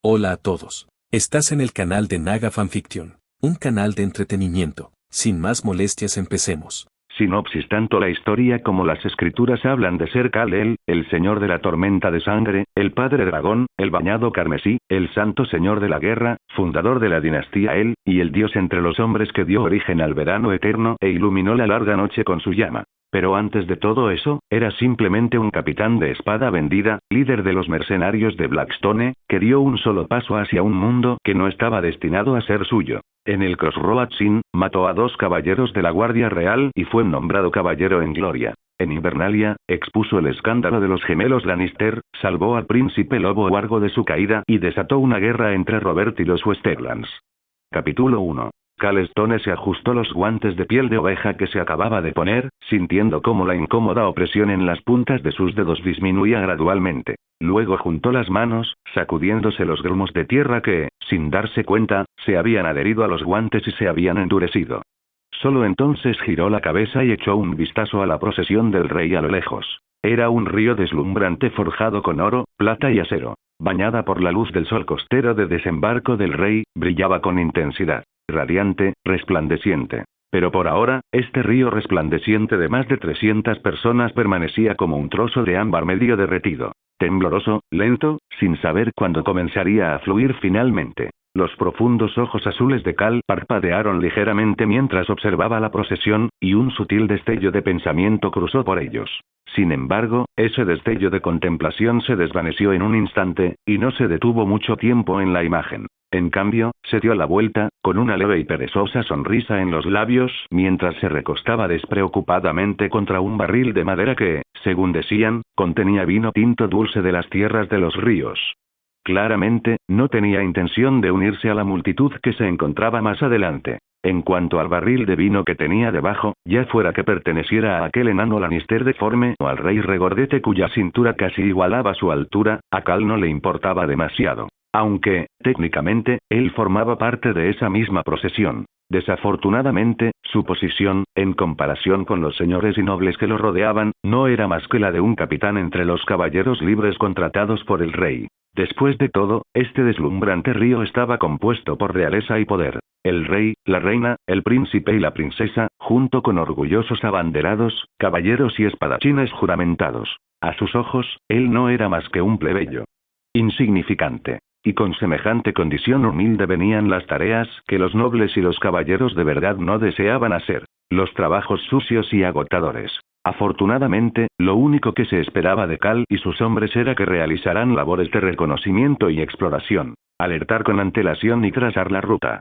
Hola a todos. Estás en el canal de Naga Fanfiction, un canal de entretenimiento. Sin más molestias empecemos. Sinopsis: tanto la historia como las escrituras hablan de ser Kal-El, el señor de la tormenta de sangre, el padre dragón, el bañado carmesí, el santo señor de la guerra, fundador de la dinastía El, y el dios entre los hombres que dio origen al verano eterno e iluminó la larga noche con su llama. Pero antes de todo eso, era simplemente un capitán de espada vendida, líder de los mercenarios de Blackstone, que dio un solo paso hacia un mundo que no estaba destinado a ser suyo. En el Crossroads Inn, mató a 2 caballeros de la Guardia Real y fue nombrado caballero en gloria. En Invernalia, expuso el escándalo de los gemelos Lannister, salvó al príncipe Lobo Wargo de su caída y desató una guerra entre Robert y los Westerlands. Capítulo 1. Cal Stone se ajustó los guantes de piel de oveja que se acababa de poner, sintiendo cómo la incómoda opresión en las puntas de sus dedos disminuía gradualmente. Luego juntó las manos, sacudiéndose los grumos de tierra que, sin darse cuenta, se habían adherido a los guantes y se habían endurecido. Solo entonces giró la cabeza y echó un vistazo a la procesión del rey a lo lejos. Era un río deslumbrante forjado con oro, plata y acero. Bañada por la luz del sol costero de desembarco del rey, brillaba con intensidad. Radiante, resplandeciente. Pero por ahora, este río resplandeciente de más de 300 personas permanecía como un trozo de ámbar medio derretido. Tembloroso, lento, sin saber cuándo comenzaría a fluir finalmente. Los profundos ojos azules de Cal parpadearon ligeramente mientras observaba la procesión, y un sutil destello de pensamiento cruzó por ellos. Sin embargo, ese destello de contemplación se desvaneció en un instante, y no se detuvo mucho tiempo en la imagen. En cambio, se dio la vuelta, con una leve y perezosa sonrisa en los labios, mientras se recostaba despreocupadamente contra un barril de madera que, según decían, contenía vino tinto dulce de las tierras de los ríos. Claramente, no tenía intención de unirse a la multitud que se encontraba más adelante. En cuanto al barril de vino que tenía debajo, ya fuera que perteneciera a aquel enano Lannister deforme o al rey regordete cuya cintura casi igualaba su altura, a Cal no le importaba demasiado. Aunque, técnicamente, él formaba parte de esa misma procesión. Desafortunadamente, su posición, en comparación con los señores y nobles que lo rodeaban, no era más que la de un capitán entre los caballeros libres contratados por el rey. Después de todo, este deslumbrante río estaba compuesto por realeza y poder. El rey, la reina, el príncipe y la princesa, junto con orgullosos abanderados, caballeros y espadachines juramentados. A sus ojos, él no era más que un plebeyo. Insignificante. Y con semejante condición humilde venían las tareas que los nobles y los caballeros de verdad no deseaban hacer. Los trabajos sucios y agotadores. Afortunadamente, lo único que se esperaba de Cal y sus hombres era que realizaran labores de reconocimiento y exploración, alertar con antelación y trazar la ruta.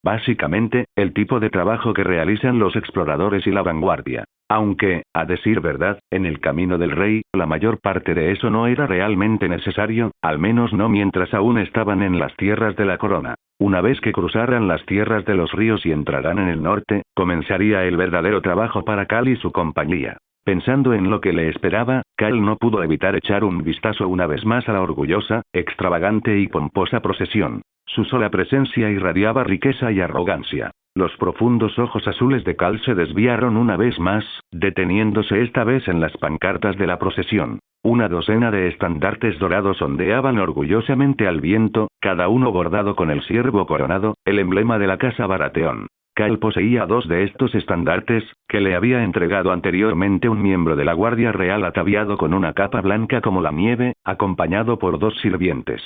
Básicamente, el tipo de trabajo que realizan los exploradores y la vanguardia. Aunque, a decir verdad, en el camino del rey, la mayor parte de eso no era realmente necesario, al menos no mientras aún estaban en las tierras de la corona. Una vez que cruzaran las tierras de los ríos y entraran en el norte, comenzaría el verdadero trabajo para Cal y su compañía. Pensando en lo que le esperaba, Cal no pudo evitar echar un vistazo una vez más a la orgullosa, extravagante y pomposa procesión. Su sola presencia irradiaba riqueza y arrogancia. Los profundos ojos azules de Cal se desviaron una vez más, deteniéndose esta vez en las pancartas de la procesión. Una docena de estandartes dorados ondeaban orgullosamente al viento, cada uno bordado con el ciervo coronado, el emblema de la casa Baratheon. Cal poseía 2 de estos estandartes, que le había entregado anteriormente un miembro de la Guardia Real ataviado con una capa blanca como la nieve, acompañado por 2 sirvientes.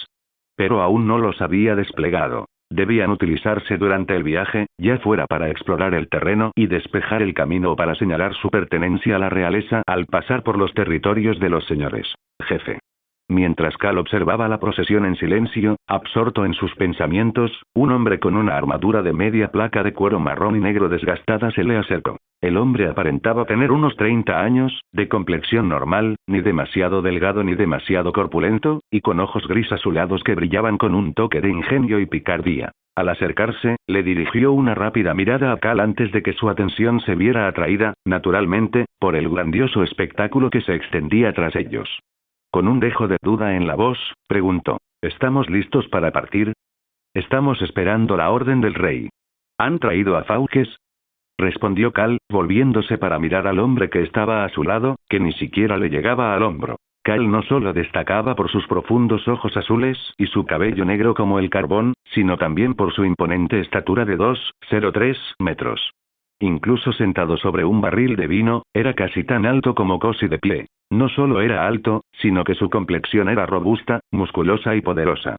Pero aún no los había desplegado. Debían utilizarse durante el viaje, ya fuera para explorar el terreno y despejar el camino o para señalar su pertenencia a la realeza al pasar por los territorios de los señores. Jefe. Mientras Cal observaba la procesión en silencio, absorto en sus pensamientos, un hombre con una armadura de media placa de cuero marrón y negro desgastada se le acercó. El hombre aparentaba tener unos 30 años, de complexión normal, ni demasiado delgado ni demasiado corpulento, y con ojos gris azulados que brillaban con un toque de ingenio y picardía. Al acercarse, le dirigió una rápida mirada a Cal antes de que su atención se viera atraída, naturalmente, por el grandioso espectáculo que se extendía tras ellos. Con un dejo de duda en la voz, preguntó: ¿Estamos listos para partir? Estamos esperando la orden del rey. ¿Han traído a Fauques? Respondió Cal, volviéndose para mirar al hombre que estaba a su lado, que ni siquiera le llegaba al hombro. Cal no solo destacaba por sus profundos ojos azules y su cabello negro como el carbón, sino también por su imponente estatura de 2,03 metros. Incluso sentado sobre un barril de vino, era casi tan alto como Cosi de pie. No solo era alto, sino que su complexión era robusta, musculosa y poderosa.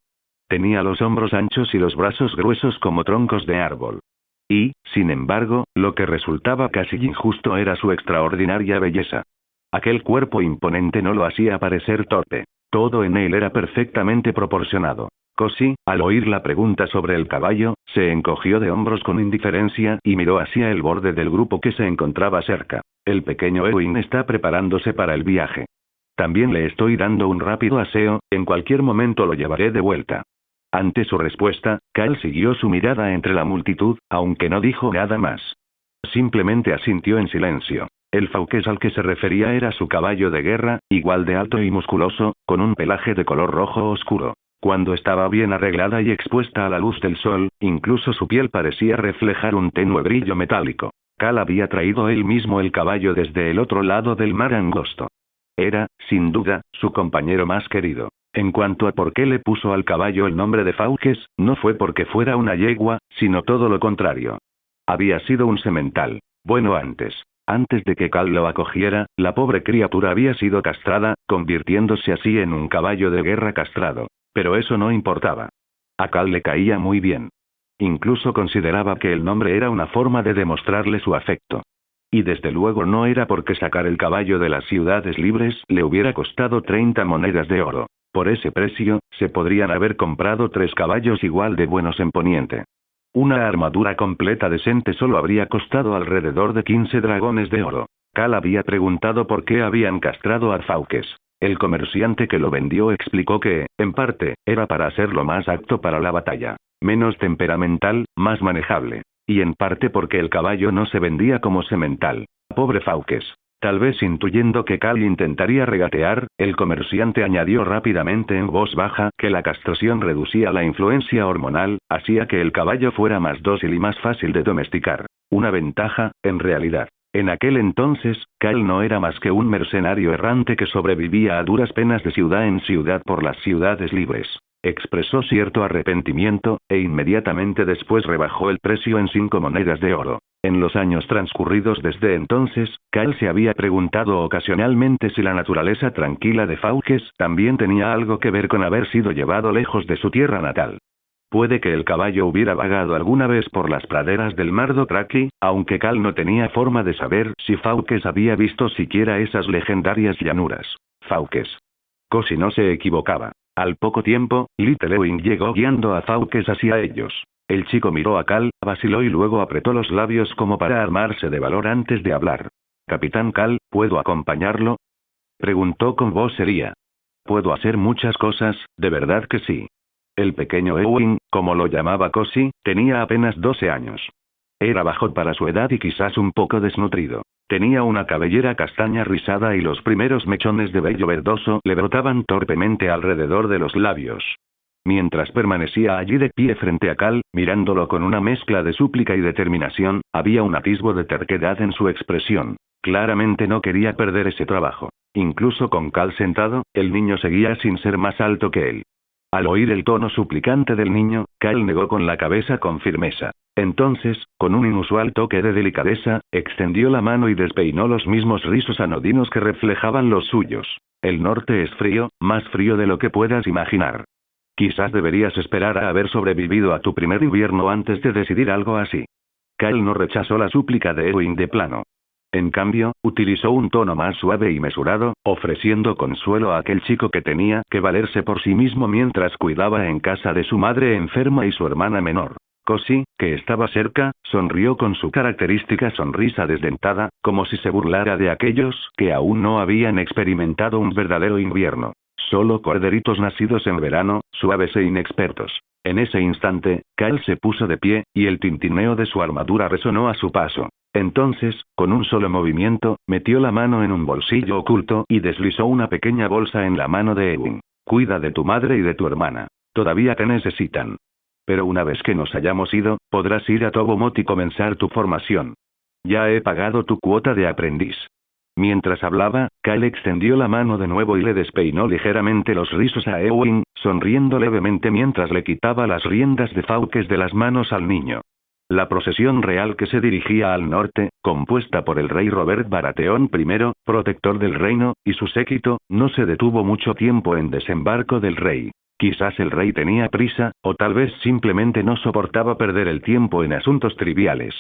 Tenía los hombros anchos y los brazos gruesos como troncos de árbol. Y, sin embargo, lo que resultaba casi injusto era su extraordinaria belleza. Aquel cuerpo imponente no lo hacía parecer torpe. Todo en él era perfectamente proporcionado. Cosi, al oír la pregunta sobre el caballo, se encogió de hombros con indiferencia y miró hacia el borde del grupo que se encontraba cerca. El pequeño Ewing está preparándose para el viaje. También le estoy dando un rápido aseo, en cualquier momento lo llevaré de vuelta. Ante su respuesta, Cal siguió su mirada entre la multitud, aunque no dijo nada más. Simplemente asintió en silencio. El Fawkes al que se refería era su caballo de guerra, igual de alto y musculoso, con un pelaje de color rojo oscuro. Cuando estaba bien arreglada y expuesta a la luz del sol, incluso su piel parecía reflejar un tenue brillo metálico. Cal había traído él mismo el caballo desde el otro lado del mar angosto. Era, sin duda, su compañero más querido. En cuanto a por qué le puso al caballo el nombre de Fawkes, no fue porque fuera una yegua, sino todo lo contrario. Había sido un semental. Bueno, antes de que Cal lo acogiera, la pobre criatura había sido castrada, convirtiéndose así en un caballo de guerra castrado. Pero eso no importaba. A Cal le caía muy bien. Incluso consideraba que el nombre era una forma de demostrarle su afecto. Y desde luego no era porque sacar el caballo de las ciudades libres le hubiera costado 30 monedas de oro. Por ese precio, se podrían haber comprado 3 caballos igual de buenos en Poniente. Una armadura completa decente solo habría costado alrededor de 15 dragones de oro. Cal había preguntado por qué habían castrado a Fawkes. El comerciante que lo vendió explicó que, en parte, era para hacerlo más apto para la batalla. Menos temperamental, más manejable. Y en parte porque el caballo no se vendía como semental. Pobre Fawkes. Tal vez intuyendo que Cal intentaría regatear, el comerciante añadió rápidamente en voz baja que la castración reducía la influencia hormonal, hacía que el caballo fuera más dócil y más fácil de domesticar. Una ventaja, en realidad. En aquel entonces, Cal no era más que un mercenario errante que sobrevivía a duras penas de ciudad en ciudad por las ciudades libres. Expresó cierto arrepentimiento, e inmediatamente después rebajó el precio en 5 monedas de oro. En los años transcurridos desde entonces, Cal se había preguntado ocasionalmente si la naturaleza tranquila de Fawkes también tenía algo que ver con haber sido llevado lejos de su tierra natal. Puede que el caballo hubiera vagado alguna vez por las praderas del Mar Dothraki, aunque Cal no tenía forma de saber si Fawkes había visto siquiera esas legendarias llanuras. Fawkes. Cosi no se equivocaba. Al poco tiempo, Little Ewing llegó guiando a Fawkes hacia ellos. El chico miró a Cal, vaciló y luego apretó los labios como para armarse de valor antes de hablar. «Capitán Cal, ¿puedo acompañarlo?», preguntó con voz seria. «Puedo hacer muchas cosas, de verdad que sí». El pequeño Ewing, como lo llamaba Cosi, tenía apenas 12 años. Era bajo para su edad y quizás un poco desnutrido. Tenía una cabellera castaña rizada y los primeros mechones de vello verdoso le brotaban torpemente alrededor de los labios. Mientras permanecía allí de pie frente a Cal, mirándolo con una mezcla de súplica y determinación, había un atisbo de terquedad en su expresión. Claramente no quería perder ese trabajo. Incluso con Cal sentado, el niño seguía sin ser más alto que él. Al oír el tono suplicante del niño, Cal negó con la cabeza con firmeza. Entonces, con un inusual toque de delicadeza, extendió la mano y despeinó los mismos rizos anodinos que reflejaban los suyos. El norte es frío, más frío de lo que puedas imaginar. Quizás deberías esperar a haber sobrevivido a tu primer invierno antes de decidir algo así. Cal no rechazó la súplica de Ewing de plano. En cambio, utilizó un tono más suave y mesurado, ofreciendo consuelo a aquel chico que tenía que valerse por sí mismo mientras cuidaba en casa de su madre enferma y su hermana menor. Cosi, que estaba cerca, sonrió con su característica sonrisa desdentada, como si se burlara de aquellos que aún no habían experimentado un verdadero invierno. Solo corderitos nacidos en verano, suaves e inexpertos. En ese instante, Cal se puso de pie, y el tintineo de su armadura resonó a su paso. Entonces, con un solo movimiento, metió la mano en un bolsillo oculto y deslizó una pequeña bolsa en la mano de Ewing. «Cuida de tu madre y de tu hermana. Todavía te necesitan. Pero una vez que nos hayamos ido, podrás ir a Tobomot y comenzar tu formación. Ya he pagado tu cuota de aprendiz». Mientras hablaba, Cal extendió la mano de nuevo y le despeinó ligeramente los rizos a Ewing, sonriendo levemente mientras le quitaba las riendas de Fawkes de las manos al niño. La procesión real que se dirigía al norte, compuesta por el rey Robert Baratheon I, protector del reino, y su séquito, no se detuvo mucho tiempo en desembarco del rey. Quizás el rey tenía prisa, o tal vez simplemente no soportaba perder el tiempo en asuntos triviales.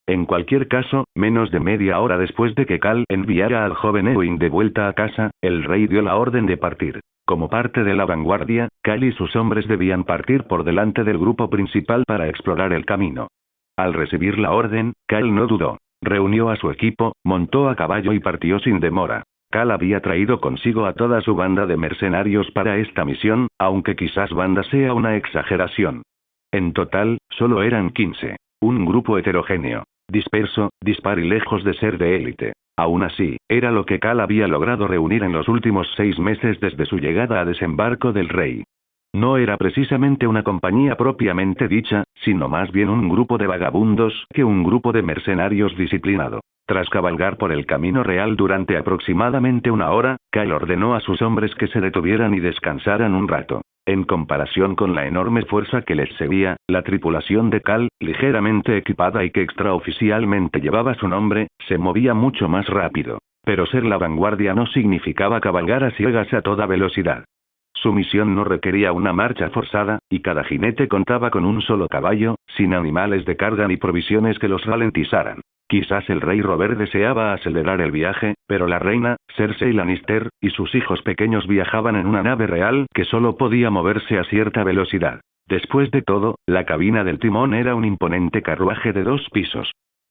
En cualquier caso, menos de media hora después de que Cal enviara al joven Ewing de vuelta a casa, el rey dio la orden de partir. Como parte de la vanguardia, Cal y sus hombres debían partir por delante del grupo principal para explorar el camino. Al recibir la orden, Cal no dudó. Reunió a su equipo, montó a caballo y partió sin demora. Cal había traído consigo a toda su banda de mercenarios para esta misión, aunque quizás banda sea una exageración. En total, solo eran 15. Un grupo heterogéneo, disperso, dispar y lejos de ser de élite. Aún así, era lo que Cal había logrado reunir en los últimos 6 meses desde su llegada a desembarco del rey. No era precisamente una compañía propiamente dicha, sino más bien un grupo de vagabundos que un grupo de mercenarios disciplinado. Tras cabalgar por el camino real durante aproximadamente una hora, Cal ordenó a sus hombres que se detuvieran y descansaran un rato. En comparación con la enorme fuerza que les seguía, la tripulación de Cal, ligeramente equipada y que extraoficialmente llevaba su nombre, se movía mucho más rápido. Pero ser la vanguardia no significaba cabalgar a ciegas a toda velocidad. Su misión no requería una marcha forzada, y cada jinete contaba con un solo caballo, sin animales de carga ni provisiones que los ralentizaran. Quizás el rey Robert deseaba acelerar el viaje, pero la reina, Cersei Lannister, y sus hijos pequeños viajaban en una nave real que solo podía moverse a cierta velocidad. Después de todo, la cabina del timón era un imponente carruaje de 2 pisos.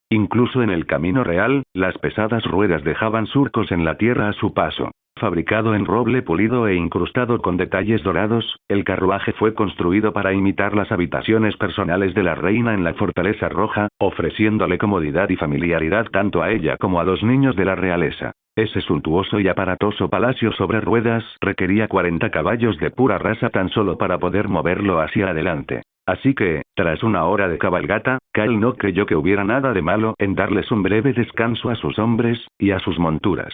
Incluso en el camino real, las pesadas ruedas dejaban surcos en la tierra a su paso. Fabricado en roble pulido e incrustado con detalles dorados, el carruaje fue construido para imitar las habitaciones personales de la reina en la Fortaleza Roja, ofreciéndole comodidad y familiaridad tanto a ella como a los niños de la realeza. Ese suntuoso y aparatoso palacio sobre ruedas requería 40 caballos de pura raza tan solo para poder moverlo hacia adelante. Así que, tras una hora de cabalgata, Cal no creyó que hubiera nada de malo en darles un breve descanso a sus hombres y a sus monturas.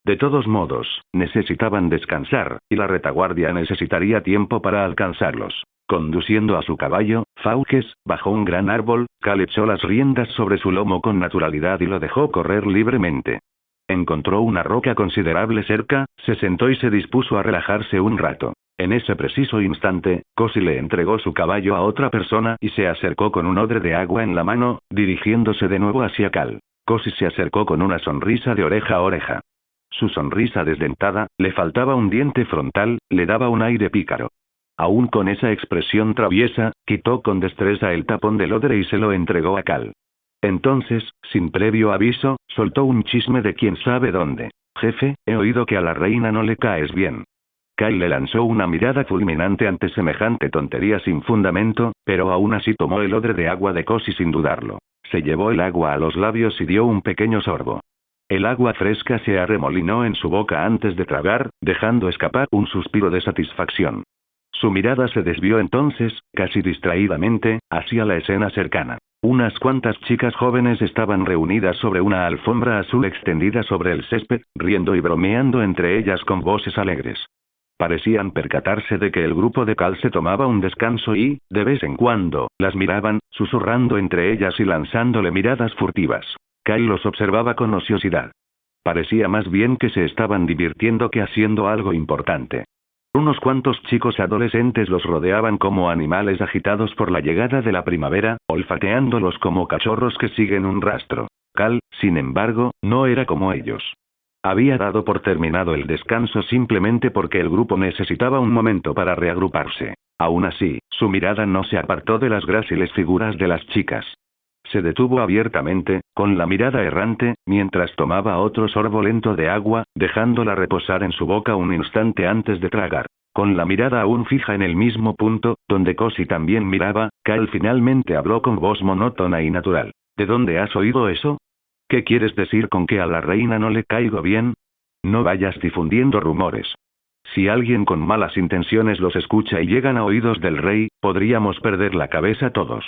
De todos modos, necesitaban descansar, y la retaguardia necesitaría tiempo para alcanzarlos. Conduciendo a su caballo, Fawkes, bajo un gran árbol, Cal echó las riendas sobre su lomo con naturalidad y lo dejó correr libremente. Encontró una roca considerable cerca, se sentó y se dispuso a relajarse un rato. En ese preciso instante, Cosi le entregó su caballo a otra persona y se acercó con un odre de agua en la mano, dirigiéndose de nuevo hacia Cal. Cosi se acercó con una sonrisa de oreja a oreja. Su sonrisa desdentada, le faltaba un diente frontal, le daba un aire pícaro. Aún con esa expresión traviesa, quitó con destreza el tapón del odre y se lo entregó a Cal. Entonces, sin previo aviso, soltó un chisme de quién sabe dónde. Jefe, he oído que a la reina no le caes bien. Cal le lanzó una mirada fulminante ante semejante tontería sin fundamento, pero aún así tomó el odre de agua de Cosi sin dudarlo. Se llevó el agua a los labios y dio un pequeño sorbo. El agua fresca se arremolinó en su boca antes de tragar, dejando escapar un suspiro de satisfacción. Su mirada se desvió entonces, casi distraídamente, hacia la escena cercana. Unas cuantas chicas jóvenes estaban reunidas sobre una alfombra azul extendida sobre el césped, riendo y bromeando entre ellas con voces alegres. Parecían percatarse de que el grupo de Cal se tomaba un descanso y, de vez en cuando, las miraban, susurrando entre ellas y lanzándole miradas furtivas. Cal los observaba con ociosidad. Parecía más bien que se estaban divirtiendo que haciendo algo importante. Unos cuantos chicos adolescentes los rodeaban como animales agitados por la llegada de la primavera, olfateándolos como cachorros que siguen un rastro. Cal, sin embargo, no era como ellos. Había dado por terminado el descanso simplemente porque el grupo necesitaba un momento para reagruparse. Aún así, su mirada no se apartó de las gráciles figuras de las chicas. Se detuvo abiertamente, con la mirada errante, mientras tomaba otro sorbo lento de agua, dejándola reposar en su boca un instante antes de tragar. Con la mirada aún fija en el mismo punto, donde Cosi también miraba, Cal finalmente habló con voz monótona y natural. ¿De dónde has oído eso? ¿Qué quieres decir con que a la reina no le caigo bien? No vayas difundiendo rumores. Si alguien con malas intenciones los escucha y llegan a oídos del rey, podríamos perder la cabeza todos.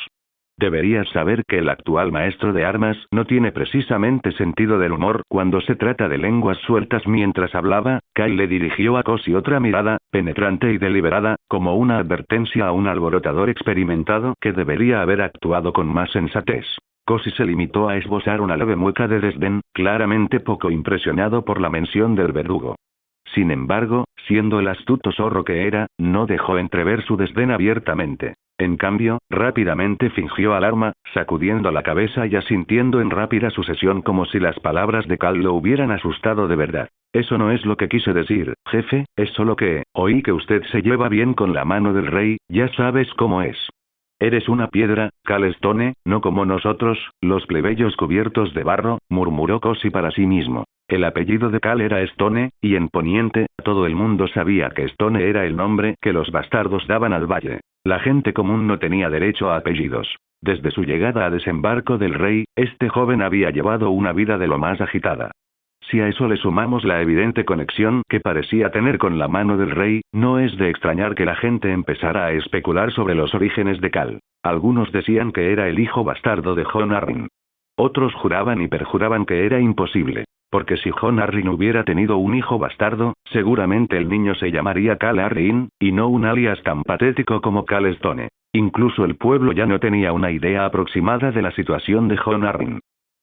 Deberías saber que el actual maestro de armas no tiene precisamente sentido del humor cuando se trata de lenguas sueltas. Mientras hablaba, Kyle le dirigió a Kosi otra mirada, penetrante y deliberada, como una advertencia a un alborotador experimentado que debería haber actuado con más sensatez. Kosi se limitó a esbozar una leve mueca de desdén, claramente poco impresionado por la mención del verdugo. Sin embargo, siendo el astuto zorro que era, no dejó entrever su desdén abiertamente. En cambio, rápidamente fingió alarma, sacudiendo la cabeza y asintiendo en rápida sucesión como si las palabras de Cal lo hubieran asustado de verdad. Eso no es lo que quise decir, jefe, es solo que, oí que usted se lleva bien con la mano del rey, ya sabes cómo es. Eres una piedra, Cal Stone, no como nosotros, los plebeyos cubiertos de barro, murmuró Kosi para sí mismo. El apellido de Cal era Stone, y en Poniente, todo el mundo sabía que Stone era el nombre que los bastardos daban al valle. La gente común no tenía derecho a apellidos. Desde su llegada a Desembarco del Rey, este joven había llevado una vida de lo más agitada. Si a eso le sumamos la evidente conexión que parecía tener con la mano del rey, no es de extrañar que la gente empezara a especular sobre los orígenes de Cal. Algunos decían que era el hijo bastardo de Jon Arryn. Otros juraban y perjuraban que era imposible. Porque si Jon Arryn hubiera tenido un hijo bastardo, seguramente el niño se llamaría Cal Arryn, y no un alias tan patético como Cal Stone. Incluso el pueblo ya no tenía una idea aproximada de la situación de Jon Arryn.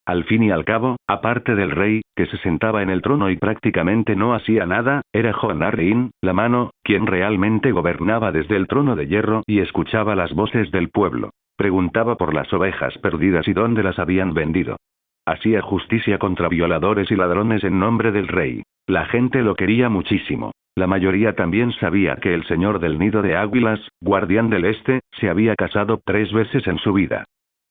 Al fin y al cabo, aparte del rey, que se sentaba en el trono y prácticamente no hacía nada, era Jon Arryn, la mano, quien realmente gobernaba desde el trono de hierro y escuchaba las voces del pueblo. Preguntaba por las ovejas perdidas y dónde las habían vendido. Hacía justicia contra violadores y ladrones en nombre del rey. La gente lo quería muchísimo. La mayoría también sabía que el señor del nido de águilas, guardián del este, se había casado 3 veces en su vida.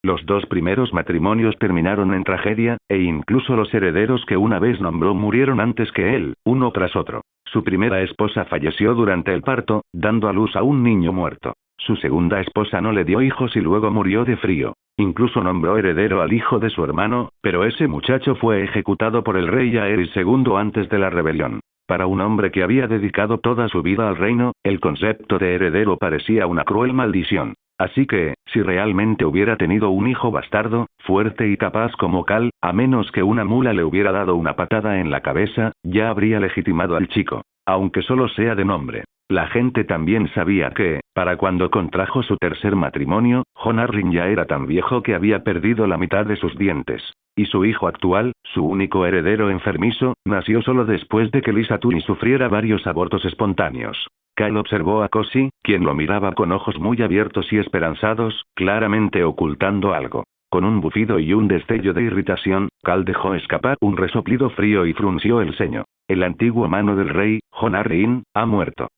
Los 2 primeros matrimonios terminaron en tragedia, e incluso los herederos que una vez nombró murieron antes que él, uno tras otro. Su primera esposa falleció durante el parto, dando a luz a un niño muerto. Su segunda esposa no le dio hijos y luego murió de frío. Incluso nombró heredero al hijo de su hermano, pero ese muchacho fue ejecutado por el rey Aerys II antes de la rebelión. Para un hombre que había dedicado toda su vida al reino, el concepto de heredero parecía una cruel maldición. Así que, si realmente hubiera tenido un hijo bastardo, fuerte y capaz como Cal, a menos que una mula le hubiera dado una patada en la cabeza, ya habría legitimado al chico. Aunque solo sea de nombre. La gente también sabía que, para cuando contrajo su tercer matrimonio, Jon Arryn ya era tan viejo que había perdido la mitad de sus dientes. Y su hijo actual, su único heredero enfermizo, nació solo después de que Lysa Tully sufriera varios abortos espontáneos. Cal observó a Kosi, quien lo miraba con ojos muy abiertos y esperanzados, claramente ocultando algo. Con un bufido y un destello de irritación, Cal dejó escapar un resoplido frío y frunció el ceño. El antiguo mano del rey, Jon Arryn, ha muerto.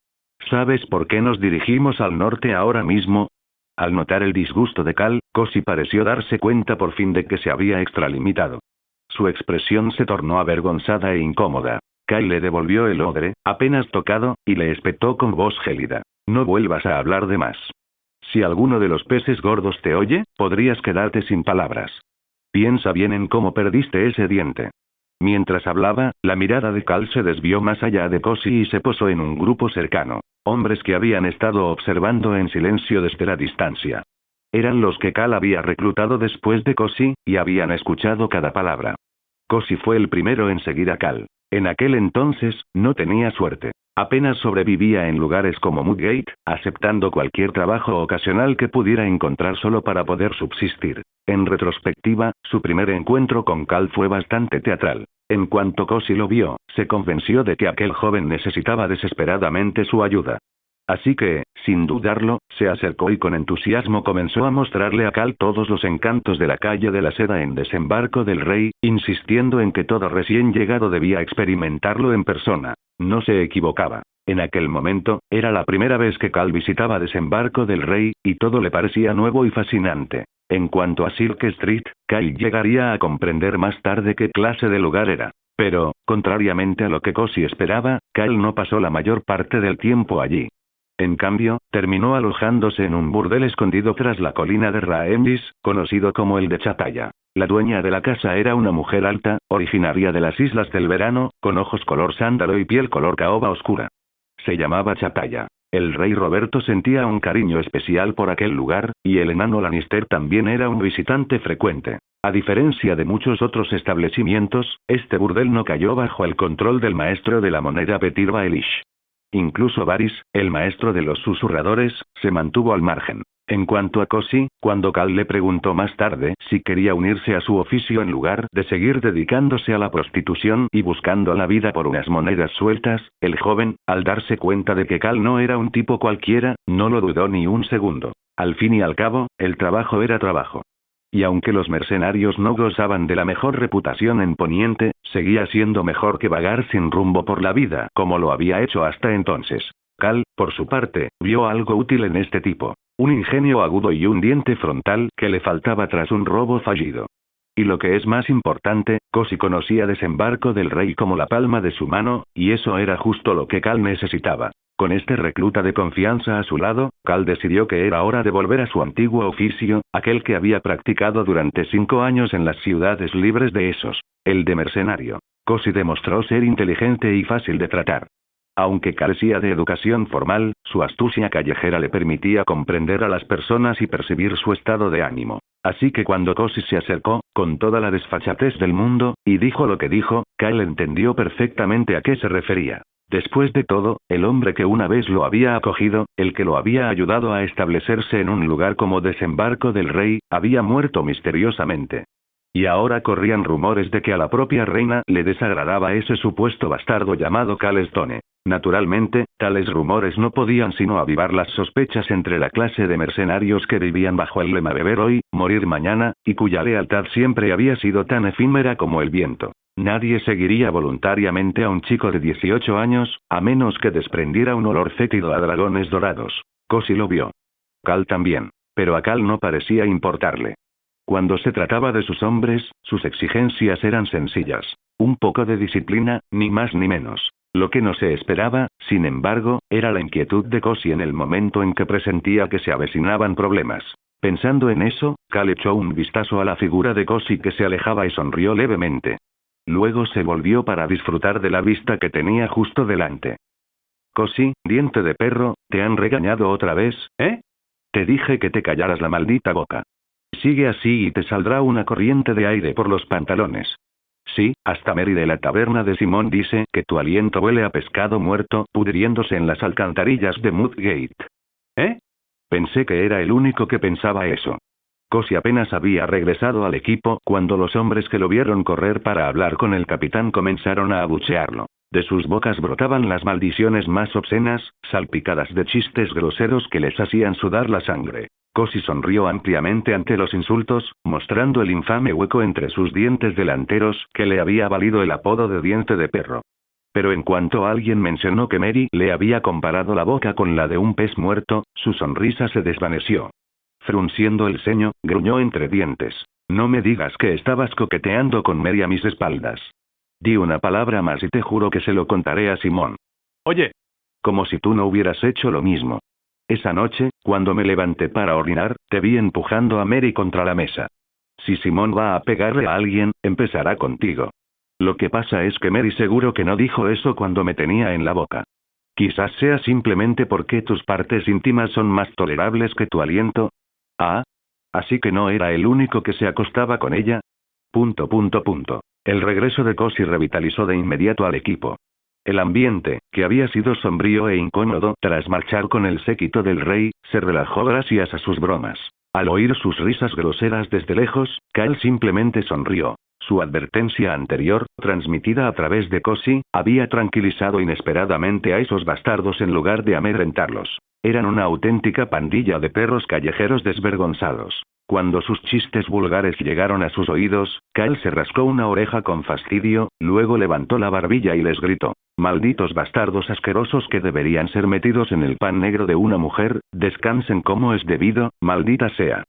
¿Sabes por qué nos dirigimos al norte ahora mismo? Al notar el disgusto de Cal, Kosi pareció darse cuenta por fin de que se había extralimitado. Su expresión se tornó avergonzada e incómoda. Cal le devolvió el odre, apenas tocado, y le espetó con voz gélida. No vuelvas a hablar de más. Si alguno de los peces gordos te oye, podrías quedarte sin palabras. Piensa bien en cómo perdiste ese diente. Mientras hablaba, la mirada de Cal se desvió más allá de Kosi y se posó en un grupo cercano. Hombres que habían estado observando en silencio desde la distancia. Eran los que Cal había reclutado después de Kosi, y habían escuchado cada palabra. Kosi fue el primero en seguir a Cal. En aquel entonces, no tenía suerte. Apenas sobrevivía en lugares como Mudgate, aceptando cualquier trabajo ocasional que pudiera encontrar solo para poder subsistir. En retrospectiva, su primer encuentro con Cal fue bastante teatral. En cuanto Kosi lo vio, se convenció de que aquel joven necesitaba desesperadamente su ayuda. Así que, sin dudarlo, se acercó y con entusiasmo comenzó a mostrarle a Cal todos los encantos de la calle de la seda en Desembarco del Rey, insistiendo en que todo recién llegado debía experimentarlo en persona. No se equivocaba. En aquel momento, era la primera vez que Cal visitaba Desembarco del Rey, y todo le parecía nuevo y fascinante. En cuanto a Silk Street, Cal llegaría a comprender más tarde qué clase de lugar era. Pero, contrariamente a lo que Kosi esperaba, Cal no pasó la mayor parte del tiempo allí. En cambio, terminó alojándose en un burdel escondido tras la colina de Raendis, conocido como el de Chataya. La dueña de la casa era una mujer alta, originaria de las Islas del Verano, con ojos color sándalo y piel color caoba oscura. Se llamaba Chataya. El rey Roberto sentía un cariño especial por aquel lugar, y el enano Lannister también era un visitante frecuente. A diferencia de muchos otros establecimientos, este burdel no cayó bajo el control del maestro de la moneda Petyr Baelish. Incluso Varys, el maestro de los susurradores, se mantuvo al margen. En cuanto a Cosi, cuando Cal le preguntó más tarde si quería unirse a su oficio en lugar de seguir dedicándose a la prostitución y buscando la vida por unas monedas sueltas, el joven, al darse cuenta de que Cal no era un tipo cualquiera, no lo dudó ni un segundo. Al fin y al cabo, el trabajo era trabajo. Y aunque los mercenarios no gozaban de la mejor reputación en Poniente, seguía siendo mejor que vagar sin rumbo por la vida como lo había hecho hasta entonces. Cal, por su parte, vio algo útil en este tipo. Un ingenio agudo y un diente frontal que le faltaba tras un robo fallido. Y lo que es más importante, Cosi conocía Desembarco del Rey como la palma de su mano, y eso era justo lo que Cal necesitaba. Con este recluta de confianza a su lado, Cal decidió que era hora de volver a su antiguo oficio, aquel que había practicado durante 5 años en las ciudades libres de Essos, el de mercenario. Cosi demostró ser inteligente y fácil de tratar. Aunque carecía de educación formal, su astucia callejera le permitía comprender a las personas y percibir su estado de ánimo. Así que cuando Cosi se acercó, con toda la desfachatez del mundo, y dijo lo que dijo, Cal entendió perfectamente a qué se refería. Después de todo, el hombre que una vez lo había acogido, el que lo había ayudado a establecerse en un lugar como Desembarco del Rey, había muerto misteriosamente. Y ahora corrían rumores de que a la propia reina le desagradaba ese supuesto bastardo llamado Cal Stone. Naturalmente, tales rumores no podían sino avivar las sospechas entre la clase de mercenarios que vivían bajo el lema beber hoy, morir mañana, y cuya lealtad siempre había sido tan efímera como el viento. Nadie seguiría voluntariamente a un chico de 18 años, a menos que desprendiera un olor fétido a dragones dorados. Cosi lo vio. Cal también. Pero a Cal no parecía importarle. Cuando se trataba de sus hombres, sus exigencias eran sencillas. Un poco de disciplina, ni más ni menos. Lo que no se esperaba, sin embargo, era la inquietud de Cosi en el momento en que presentía que se avecinaban problemas. Pensando en eso, Cal echó un vistazo a la figura de Cosi que se alejaba y sonrió levemente. Luego se volvió para disfrutar de la vista que tenía justo delante. Cosi, diente de perro, ¿te han regañado otra vez, eh? Te dije que te callaras la maldita boca. Sigue así y te saldrá una corriente de aire por los pantalones. Sí, hasta Mary de la taberna de Simón dice que tu aliento huele a pescado muerto pudriéndose en las alcantarillas de Mudgate. ¿Eh? Pensé que era el único que pensaba eso. Cosi apenas había regresado al equipo cuando los hombres que lo vieron correr para hablar con el capitán comenzaron a abuchearlo. De sus bocas brotaban las maldiciones más obscenas, salpicadas de chistes groseros que les hacían sudar la sangre. Cosi sonrió ampliamente ante los insultos, mostrando el infame hueco entre sus dientes delanteros que le había valido el apodo de diente de perro. Pero en cuanto alguien mencionó que Mary le había comparado la boca con la de un pez muerto, su sonrisa se desvaneció. Frunciendo el ceño, gruñó entre dientes. No me digas que estabas coqueteando con Mary a mis espaldas. Di una palabra más y te juro que se lo contaré a Simón. Oye. Como si tú no hubieras hecho lo mismo. Esa noche, cuando me levanté para orinar, te vi empujando a Mary contra la mesa. Si Simón va a pegarle a alguien, empezará contigo. Lo que pasa es que Mary seguro que no dijo eso cuando me tenía en la boca. Quizás sea simplemente porque tus partes íntimas son más tolerables que tu aliento. Ah. Así que no era el único que se acostaba con ella. El regreso de Cosi revitalizó de inmediato al equipo. El ambiente, que había sido sombrío e incómodo tras marchar con el séquito del rey, se relajó gracias a sus bromas. Al oír sus risas groseras desde lejos, Cal simplemente sonrió. Su advertencia anterior, transmitida a través de Cosi, había tranquilizado inesperadamente a esos bastardos en lugar de amedrentarlos. Eran una auténtica pandilla de perros callejeros desvergonzados. Cuando sus chistes vulgares llegaron a sus oídos, Cal se rascó una oreja con fastidio, luego levantó la barbilla y les gritó: «Malditos bastardos asquerosos que deberían ser metidos en el pan negro de una mujer, descansen como es debido, maldita sea.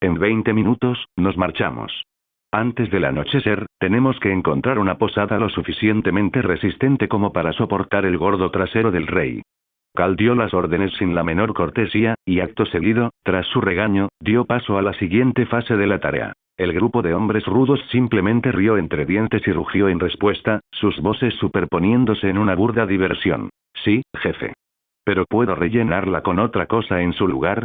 En 20 minutos, nos marchamos. Antes del anochecer, tenemos que encontrar una posada lo suficientemente resistente como para soportar el gordo trasero del rey». Cal dio las órdenes sin la menor cortesía, y acto seguido, tras su regaño, dio paso a la siguiente fase de la tarea. El grupo de hombres rudos simplemente rió entre dientes y rugió en respuesta, sus voces superponiéndose en una burda diversión. «Sí, jefe». Pero ¿puedo rellenarla con otra cosa en su lugar?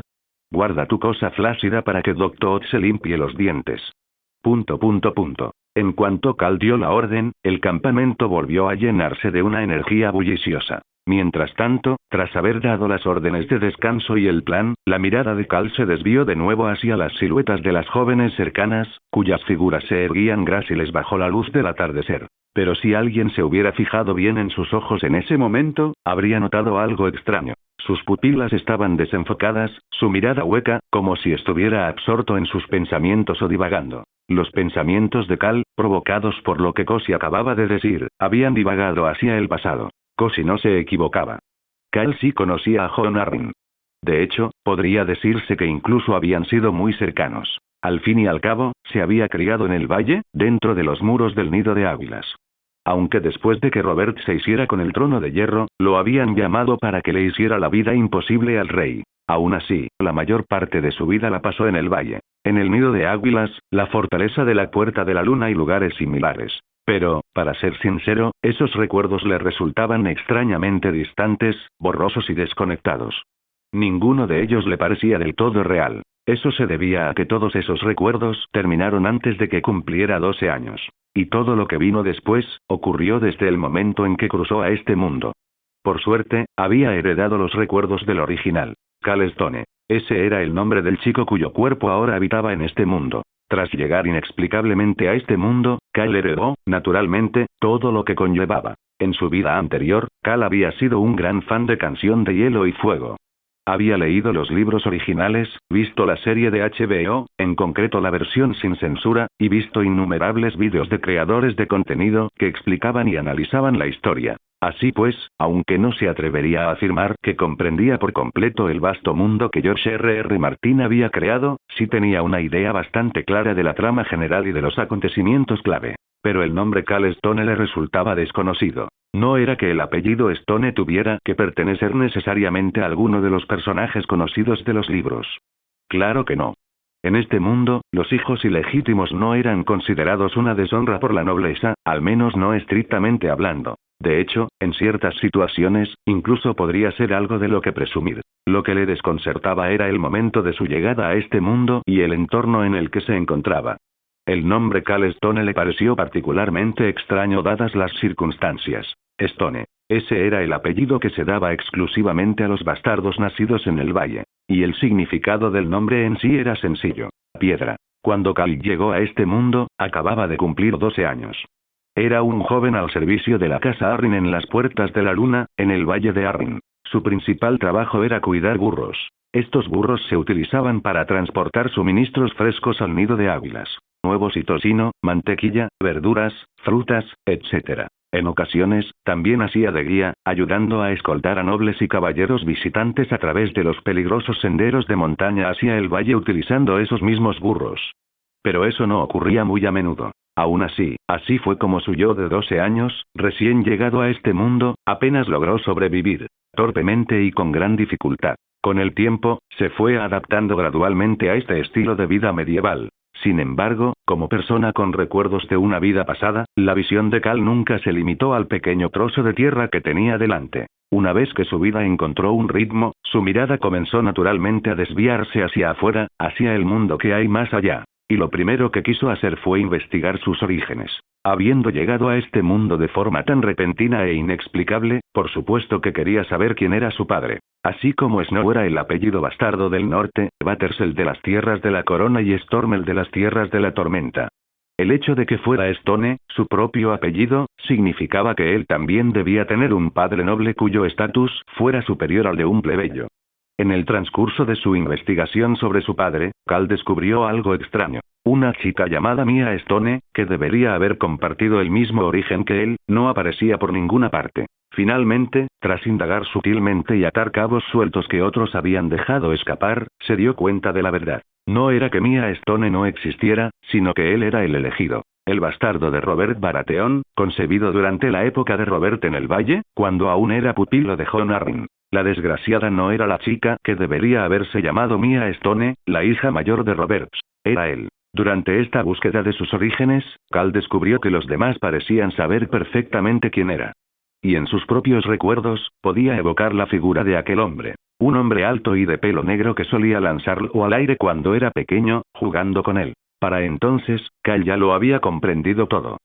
Guarda tu cosa flácida para que Doctor se limpie los dientes. ... En cuanto Cal dio la orden, el campamento volvió a llenarse de una energía bulliciosa. Mientras tanto, tras haber dado las órdenes de descanso y el plan, la mirada de Cal se desvió de nuevo hacia las siluetas de las jóvenes cercanas, cuyas figuras se erguían gráciles bajo la luz del atardecer. Pero si alguien se hubiera fijado bien en sus ojos en ese momento, habría notado algo extraño. Sus pupilas estaban desenfocadas, su mirada hueca, como si estuviera absorto en sus pensamientos o divagando. Los pensamientos de Cal, provocados por lo que Cosi acababa de decir, habían divagado hacia el pasado. Cosi no se equivocaba. Cal sí conocía a Jon Arryn. De hecho, podría decirse que incluso habían sido muy cercanos. Al fin y al cabo, se había criado en el valle, dentro de los muros del nido de águilas. Aunque después de que Robert se hiciera con el trono de hierro, lo habían llamado para que le hiciera la vida imposible al rey. Aún así, la mayor parte de su vida la pasó en el valle. En el nido de águilas, la fortaleza de la Puerta de la Luna y lugares similares. Pero, para ser sincero, esos recuerdos le resultaban extrañamente distantes, borrosos y desconectados. Ninguno de ellos le parecía del todo real. Eso se debía a que todos esos recuerdos terminaron antes de que cumpliera 12 años. Y todo lo que vino después, ocurrió desde el momento en que cruzó a este mundo. Por suerte, había heredado los recuerdos del original. Cal Stone. Ese era el nombre del chico cuyo cuerpo ahora habitaba en este mundo. Tras llegar inexplicablemente a este mundo, Cal heredó, naturalmente, todo lo que conllevaba. En su vida anterior, Cal había sido un gran fan de Canción de Hielo y Fuego. Había leído los libros originales, visto la serie de HBO, en concreto la versión sin censura, y visto innumerables vídeos de creadores de contenido que explicaban y analizaban la historia. Así pues, aunque no se atrevería a afirmar que comprendía por completo el vasto mundo que George R.R. Martin había creado, sí tenía una idea bastante clara de la trama general y de los acontecimientos clave. Pero el nombre Cal Stone le resultaba desconocido. No era que el apellido Stone tuviera que pertenecer necesariamente a alguno de los personajes conocidos de los libros. Claro que no. En este mundo, los hijos ilegítimos no eran considerados una deshonra por la nobleza, al menos no estrictamente hablando. De hecho, en ciertas situaciones, incluso podría ser algo de lo que presumir. Lo que le desconcertaba era el momento de su llegada a este mundo y el entorno en el que se encontraba. El nombre Cal Stone le pareció particularmente extraño dadas las circunstancias. Stone. Ese era el apellido que se daba exclusivamente a los bastardos nacidos en el valle. Y el significado del nombre en sí era sencillo. Piedra. Cuando Cal llegó a este mundo, acababa de cumplir 12 años. Era un joven al servicio de la casa Arryn en las Puertas de la Luna, en el Valle de Arryn. Su principal trabajo era cuidar burros. Estos burros se utilizaban para transportar suministros frescos al nido de águilas. Huevos y tocino, mantequilla, verduras, frutas, etc. En ocasiones, también hacía de guía, ayudando a escoltar a nobles y caballeros visitantes a través de los peligrosos senderos de montaña hacia el valle utilizando esos mismos burros. Pero eso no ocurría muy a menudo. Aún así, así fue como su yo de 12 años, recién llegado a este mundo, apenas logró sobrevivir. Torpemente y con gran dificultad. Con el tiempo, se fue adaptando gradualmente a este estilo de vida medieval. Sin embargo, como persona con recuerdos de una vida pasada, la visión de Cal nunca se limitó al pequeño trozo de tierra que tenía delante. Una vez que su vida encontró un ritmo, su mirada comenzó naturalmente a desviarse hacia afuera, hacia el mundo que hay más allá. Y lo primero que quiso hacer fue investigar sus orígenes. Habiendo llegado a este mundo de forma tan repentina e inexplicable, por supuesto que quería saber quién era su padre. Así como Snow era el apellido bastardo del norte, Butters el de las tierras de la corona y Storm el de las tierras de la tormenta. El hecho de que fuera Stone, su propio apellido, significaba que él también debía tener un padre noble cuyo estatus fuera superior al de un plebeyo. En el transcurso de su investigación sobre su padre, Cal descubrió algo extraño. Una chica llamada Mia Stone, que debería haber compartido el mismo origen que él, no aparecía por ninguna parte. Finalmente, tras indagar sutilmente y atar cabos sueltos que otros habían dejado escapar, se dio cuenta de la verdad. No era que Mia Stone no existiera, sino que él era el elegido. El bastardo de Robert Baratheon, concebido durante la época de Robert en el Valle, cuando aún era pupilo de Jon Arryn. La desgraciada no era la chica que debería haberse llamado Mia Stone, la hija mayor de Robert. Era él. Durante esta búsqueda de sus orígenes, Cal descubrió que los demás parecían saber perfectamente quién era. y en sus propios recuerdos, podía evocar la figura de aquel hombre. Un hombre alto y de pelo negro que solía lanzarlo al aire cuando era pequeño, jugando con él. Para entonces, Cal ya lo había comprendido todo.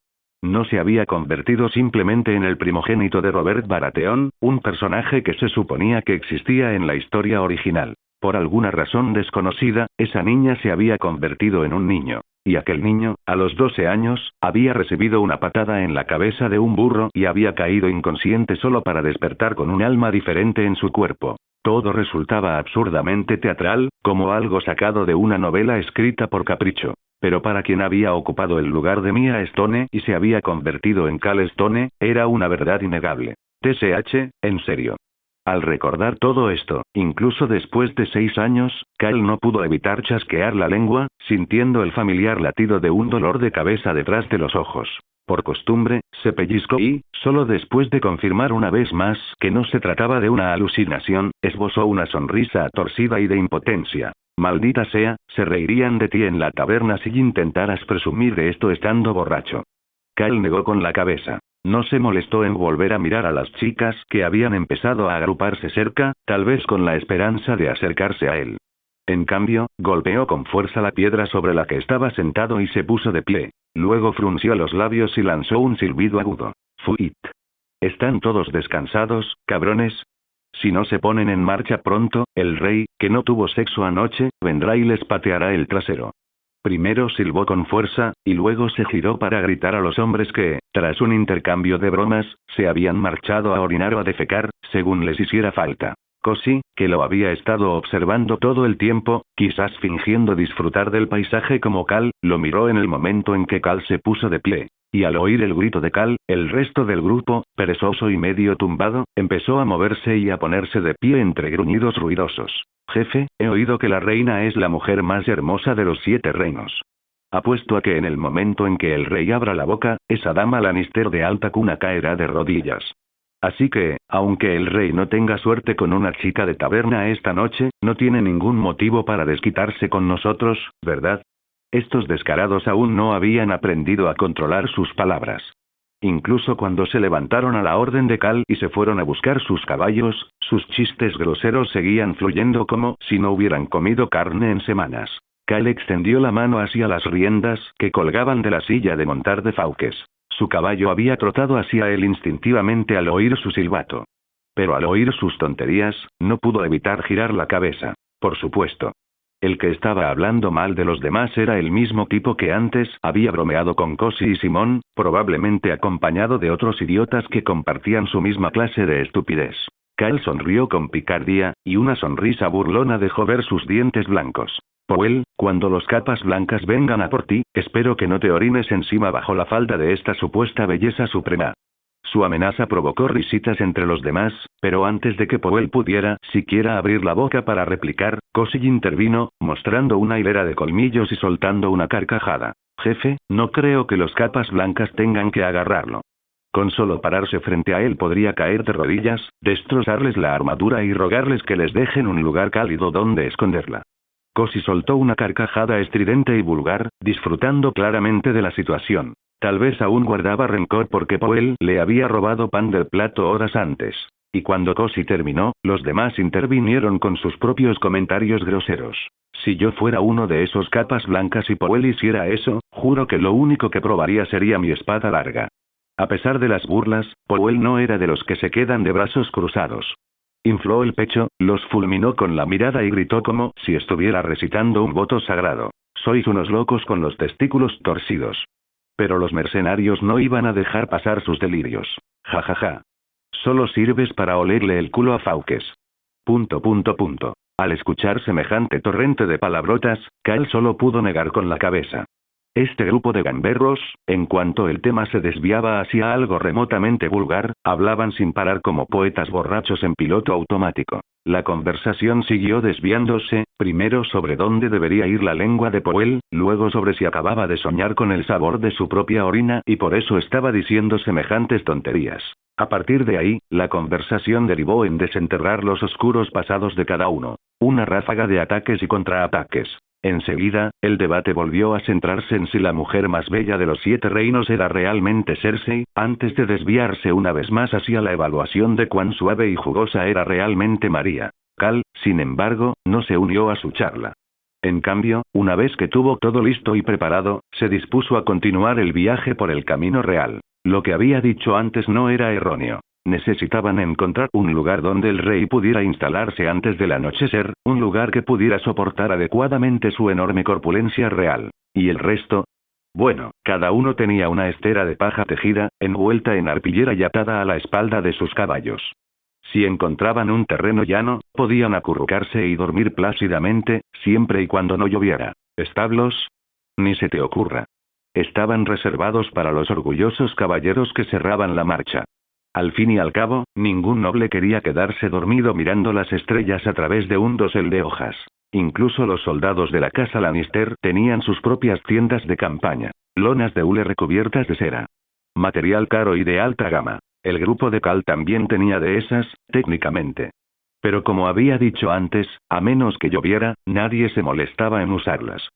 No se había convertido simplemente en el primogénito de Robert Baratheon, un personaje que se suponía que existía en la historia original. Por alguna razón desconocida, esa niña se había convertido en un niño. Y aquel niño, a los 12 años, había recibido una patada en la cabeza de un burro y había caído inconsciente solo para despertar con un alma diferente en su cuerpo. Todo resultaba absurdamente teatral, como algo sacado de una novela escrita por capricho. Pero para quien había ocupado el lugar de Mia Stone y se había convertido en Cal Stone, era una verdad innegable. TSH, en serio. Al recordar todo esto, incluso después de 6 años, Cal no pudo evitar chasquear la lengua, sintiendo el familiar latido de un dolor de cabeza detrás de los ojos. Por costumbre, se pellizcó y, solo después de confirmar una vez más que no se trataba de una alucinación, esbozó una sonrisa torcida y de impotencia. Maldita sea, se reirían de ti en la taberna si intentaras presumir de esto estando borracho. Cal negó con la cabeza. No se molestó en volver a mirar a las chicas que habían empezado a agruparse cerca, tal vez con la esperanza de acercarse a él. En cambio, golpeó con fuerza la piedra sobre la que estaba sentado y se puso de pie. Luego frunció los labios y lanzó un silbido agudo. Fuit. ¿Están todos descansados, cabrones? Si no se ponen en marcha pronto, el rey, que no tuvo sexo anoche, vendrá y les pateará el trasero. Primero silbó con fuerza, y luego se giró para gritar a los hombres que, tras un intercambio de bromas, se habían marchado a orinar o a defecar, según les hiciera falta. Cosi, que lo había estado observando todo el tiempo, quizás fingiendo disfrutar del paisaje como Cal, lo miró en el momento en que Cal se puso de pie. Y al oír el grito de Cal, el resto del grupo, perezoso y medio tumbado, empezó a moverse y a ponerse de pie entre gruñidos ruidosos. Jefe, he oído que la reina es la mujer más hermosa de los 7 reinos. Apuesto a que en el momento en que el rey abra la boca, esa dama Lannister de alta cuna caerá de rodillas. Así que, aunque el rey no tenga suerte con una chica de taberna esta noche, no tiene ningún motivo para desquitarse con nosotros, ¿verdad? Estos descarados aún no habían aprendido a controlar sus palabras. Incluso cuando se levantaron a la orden de Cal y se fueron a buscar sus caballos, sus chistes groseros seguían fluyendo como si no hubieran comido carne en semanas. Cal extendió la mano hacia las riendas que colgaban de la silla de montar de Fawkes. Su caballo había trotado hacia él instintivamente al oír su silbato. Pero al oír sus tonterías, no pudo evitar girar la cabeza. Por supuesto. El que estaba hablando mal de los demás era el mismo tipo que antes había bromeado con Cosi y Simón, probablemente acompañado de otros idiotas que compartían su misma clase de estupidez. Cal sonrió con picardía, y una sonrisa burlona dejó ver sus dientes blancos. Powell, cuando los capas blancas vengan a por ti, espero que no te orines encima bajo la falda de esta supuesta belleza suprema. Su amenaza provocó risitas entre los demás, pero antes de que Powell pudiera siquiera abrir la boca para replicar, Cosi intervino, mostrando una hilera de colmillos y soltando una carcajada. Jefe, no creo que los capas blancas tengan que agarrarlo. Con solo pararse frente a él podría caer de rodillas, destrozarles la armadura y rogarles que les dejen un lugar cálido donde esconderla. Cosi soltó una carcajada estridente y vulgar, disfrutando claramente de la situación. Tal vez aún guardaba rencor porque Powell le había robado pan del plato horas antes. Y cuando Cosi terminó, los demás intervinieron con sus propios comentarios groseros. Si yo fuera uno de esos capas blancas y Powell hiciera eso, juro que lo único que probaría sería mi espada larga. A pesar de las burlas, Powell no era de los que se quedan de brazos cruzados. Infló el pecho, los fulminó con la mirada y gritó como si estuviera recitando un voto sagrado. Sois unos locos con los testículos torcidos. Pero los mercenarios no iban a dejar pasar sus delirios. Ja ja ja. Solo sirves para olerle el culo a Fawkes. ... Al escuchar semejante torrente de palabrotas, Cal solo pudo negar con la cabeza. Este grupo de gamberros, en cuanto el tema se desviaba hacia algo remotamente vulgar, hablaban sin parar como poetas borrachos en piloto automático. La conversación siguió desviándose, primero sobre dónde debería ir la lengua de Powell, luego sobre si acababa de soñar con el sabor de su propia orina y por eso estaba diciendo semejantes tonterías. A partir de ahí, la conversación derivó en desenterrar los oscuros pasados de cada uno. Una ráfaga de ataques y contraataques. Enseguida, el debate volvió a centrarse en si la mujer más bella de los 7 reinos era realmente Cersei, antes de desviarse una vez más hacia la evaluación de cuán suave y jugosa era realmente María. Cal, sin embargo, no se unió a su charla. En cambio, una vez que tuvo todo listo y preparado, se dispuso a continuar el viaje por el camino real. Lo que había dicho antes no era erróneo. Necesitaban encontrar un lugar donde el rey pudiera instalarse antes del anochecer, un lugar que pudiera soportar adecuadamente su enorme corpulencia real. ¿Y el resto? Bueno, cada uno tenía una estera de paja tejida, envuelta en arpillera y atada a la espalda de sus caballos. Si encontraban un terreno llano, podían acurrucarse y dormir plácidamente, siempre y cuando no lloviera. ¿Establos? Ni se te ocurra. Estaban reservados para los orgullosos caballeros que cerraban la marcha. Al fin y al cabo, ningún noble quería quedarse dormido mirando las estrellas a través de un dosel de hojas. Incluso los soldados de la casa Lannister tenían sus propias tiendas de campaña. Lonas de hule recubiertas de cera. Material caro y de alta gama. El grupo de Cal también tenía de esas, técnicamente. Pero como había dicho antes, a menos que lloviera, nadie se molestaba en usarlas.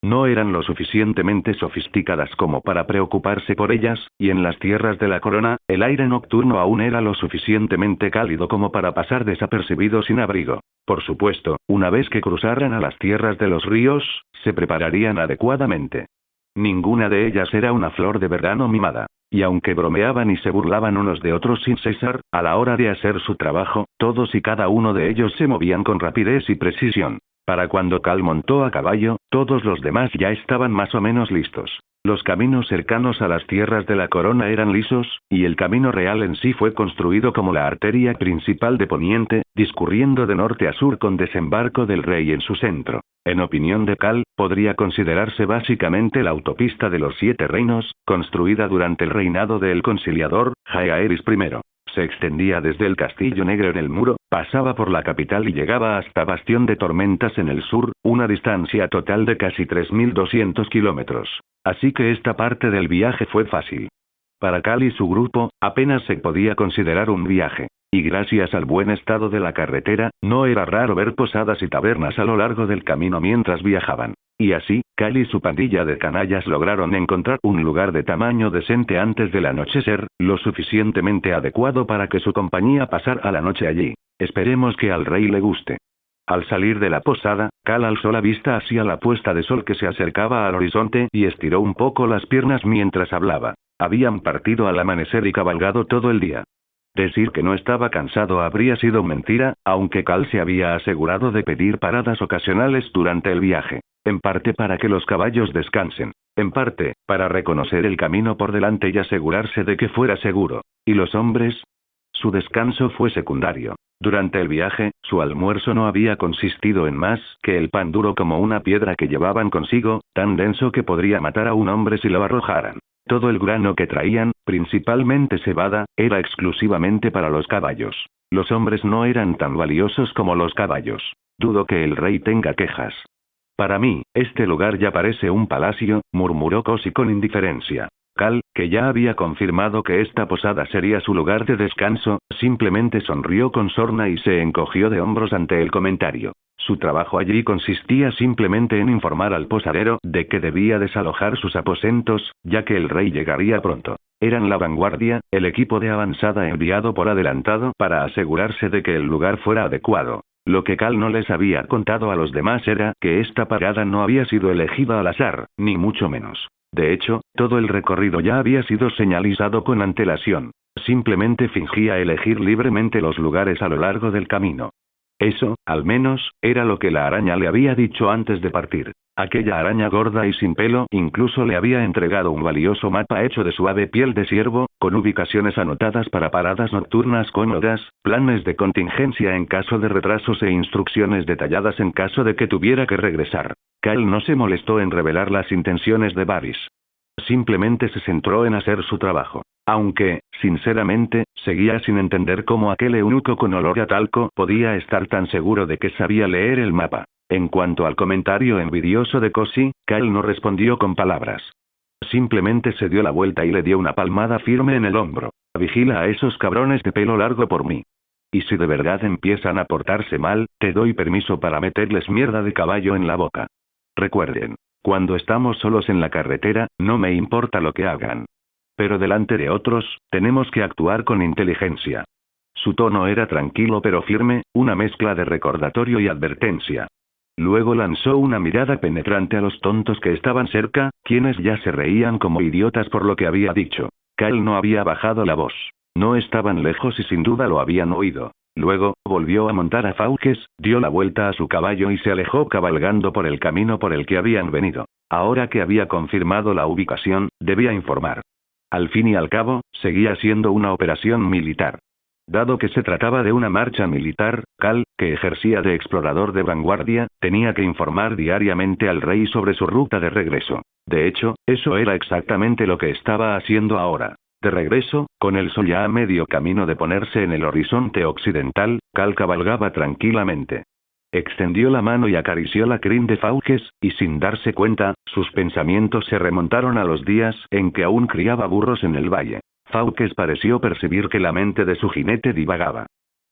No eran lo suficientemente sofisticadas como para preocuparse por ellas, y en las tierras de la corona, el aire nocturno aún era lo suficientemente cálido como para pasar desapercibido sin abrigo. Por supuesto, una vez que cruzaran a las tierras de los ríos, se prepararían adecuadamente. Ninguna de ellas era una flor de verano mimada. Y aunque bromeaban y se burlaban unos de otros sin cesar, a la hora de hacer su trabajo, todos y cada uno de ellos se movían con rapidez y precisión. Para cuando Cal montó a caballo, todos los demás ya estaban más o menos listos. Los caminos cercanos a las tierras de la corona eran lisos, y el camino real en sí fue construido como la arteria principal de Poniente, discurriendo de norte a sur con desembarco del rey en su centro. En opinión de Cal, podría considerarse básicamente la autopista de los 7 reinos, construida durante el reinado del conciliador, Jaehaerys I. Se extendía desde el Castillo Negro en el muro, pasaba por la capital y llegaba hasta Bastión de Tormentas en el sur, una distancia total de casi 3.200 kilómetros. Así que esta parte del viaje fue fácil. Para Cal y su grupo, apenas se podía considerar un viaje. Y gracias al buen estado de la carretera, no era raro ver posadas y tabernas a lo largo del camino mientras viajaban. Y así, Cal y su pandilla de canallas lograron encontrar un lugar de tamaño decente antes del anochecer, lo suficientemente adecuado para que su compañía pasara la noche allí. Esperemos que al rey le guste. Al salir de la posada, Cal alzó la vista hacia la puesta de sol que se acercaba al horizonte y estiró un poco las piernas mientras hablaba. Habían partido al amanecer y cabalgado todo el día. Decir que no estaba cansado habría sido mentira, aunque Cal se había asegurado de pedir paradas ocasionales durante el viaje. En parte para que los caballos descansen. En parte, para reconocer el camino por delante y asegurarse de que fuera seguro. ¿Y los hombres? Su descanso fue secundario. Durante el viaje, su almuerzo no había consistido en más que el pan duro como una piedra que llevaban consigo, tan denso que podría matar a un hombre si lo arrojaran. Todo el grano que traían, principalmente cebada, era exclusivamente para los caballos. Los hombres no eran tan valiosos como los caballos. Dudo que el rey tenga quejas. Para mí, este lugar ya parece un palacio, murmuró Cosi con indiferencia. Cal, que ya había confirmado que esta posada sería su lugar de descanso, simplemente sonrió con sorna y se encogió de hombros ante el comentario. Su trabajo allí consistía simplemente en informar al posadero de que debía desalojar sus aposentos, ya que el rey llegaría pronto. Eran la vanguardia, el equipo de avanzada enviado por adelantado para asegurarse de que el lugar fuera adecuado. Lo que Cal no les había contado a los demás era que esta parada no había sido elegida al azar, ni mucho menos. De hecho, todo el recorrido ya había sido señalizado con antelación. Simplemente fingía elegir libremente los lugares a lo largo del camino. Eso, al menos, era lo que la araña le había dicho antes de partir. Aquella araña gorda y sin pelo incluso le había entregado un valioso mapa hecho de suave piel de ciervo, con ubicaciones anotadas para paradas nocturnas cómodas, planes de contingencia en caso de retrasos e instrucciones detalladas en caso de que tuviera que regresar. Cal no se molestó en revelar las intenciones de Varys. Simplemente se centró en hacer su trabajo. Aunque, sinceramente, seguía sin entender cómo aquel eunuco con olor a talco podía estar tan seguro de que sabía leer el mapa. En cuanto al comentario envidioso de Cosi, Cal no respondió con palabras. Simplemente se dio la vuelta y le dio una palmada firme en el hombro. Vigila a esos cabrones de pelo largo por mí. Y si de verdad empiezan a portarse mal, te doy permiso para meterles mierda de caballo en la boca. Recuerden, cuando estamos solos en la carretera, no me importa lo que hagan. Pero delante de otros, tenemos que actuar con inteligencia. Su tono era tranquilo pero firme, una mezcla de recordatorio y advertencia. Luego lanzó una mirada penetrante a los tontos que estaban cerca, quienes ya se reían como idiotas por lo que había dicho. Cal no había bajado la voz. No estaban lejos y sin duda lo habían oído. Luego, volvió a montar a Fawkes, dio la vuelta a su caballo y se alejó cabalgando por el camino por el que habían venido. Ahora que había confirmado la ubicación, debía informar. Al fin y al cabo, seguía siendo una operación militar. Dado que se trataba de una marcha militar, Cal, que ejercía de explorador de vanguardia, tenía que informar diariamente al rey sobre su ruta de regreso. De hecho, eso era exactamente lo que estaba haciendo ahora. De regreso, con el sol ya a medio camino de ponerse en el horizonte occidental, Cal cabalgaba tranquilamente. Extendió la mano y acarició la crin de Fawkes, y sin darse cuenta, sus pensamientos se remontaron a los días en que aún criaba burros en el valle. Fawkes pareció percibir que la mente de su jinete divagaba.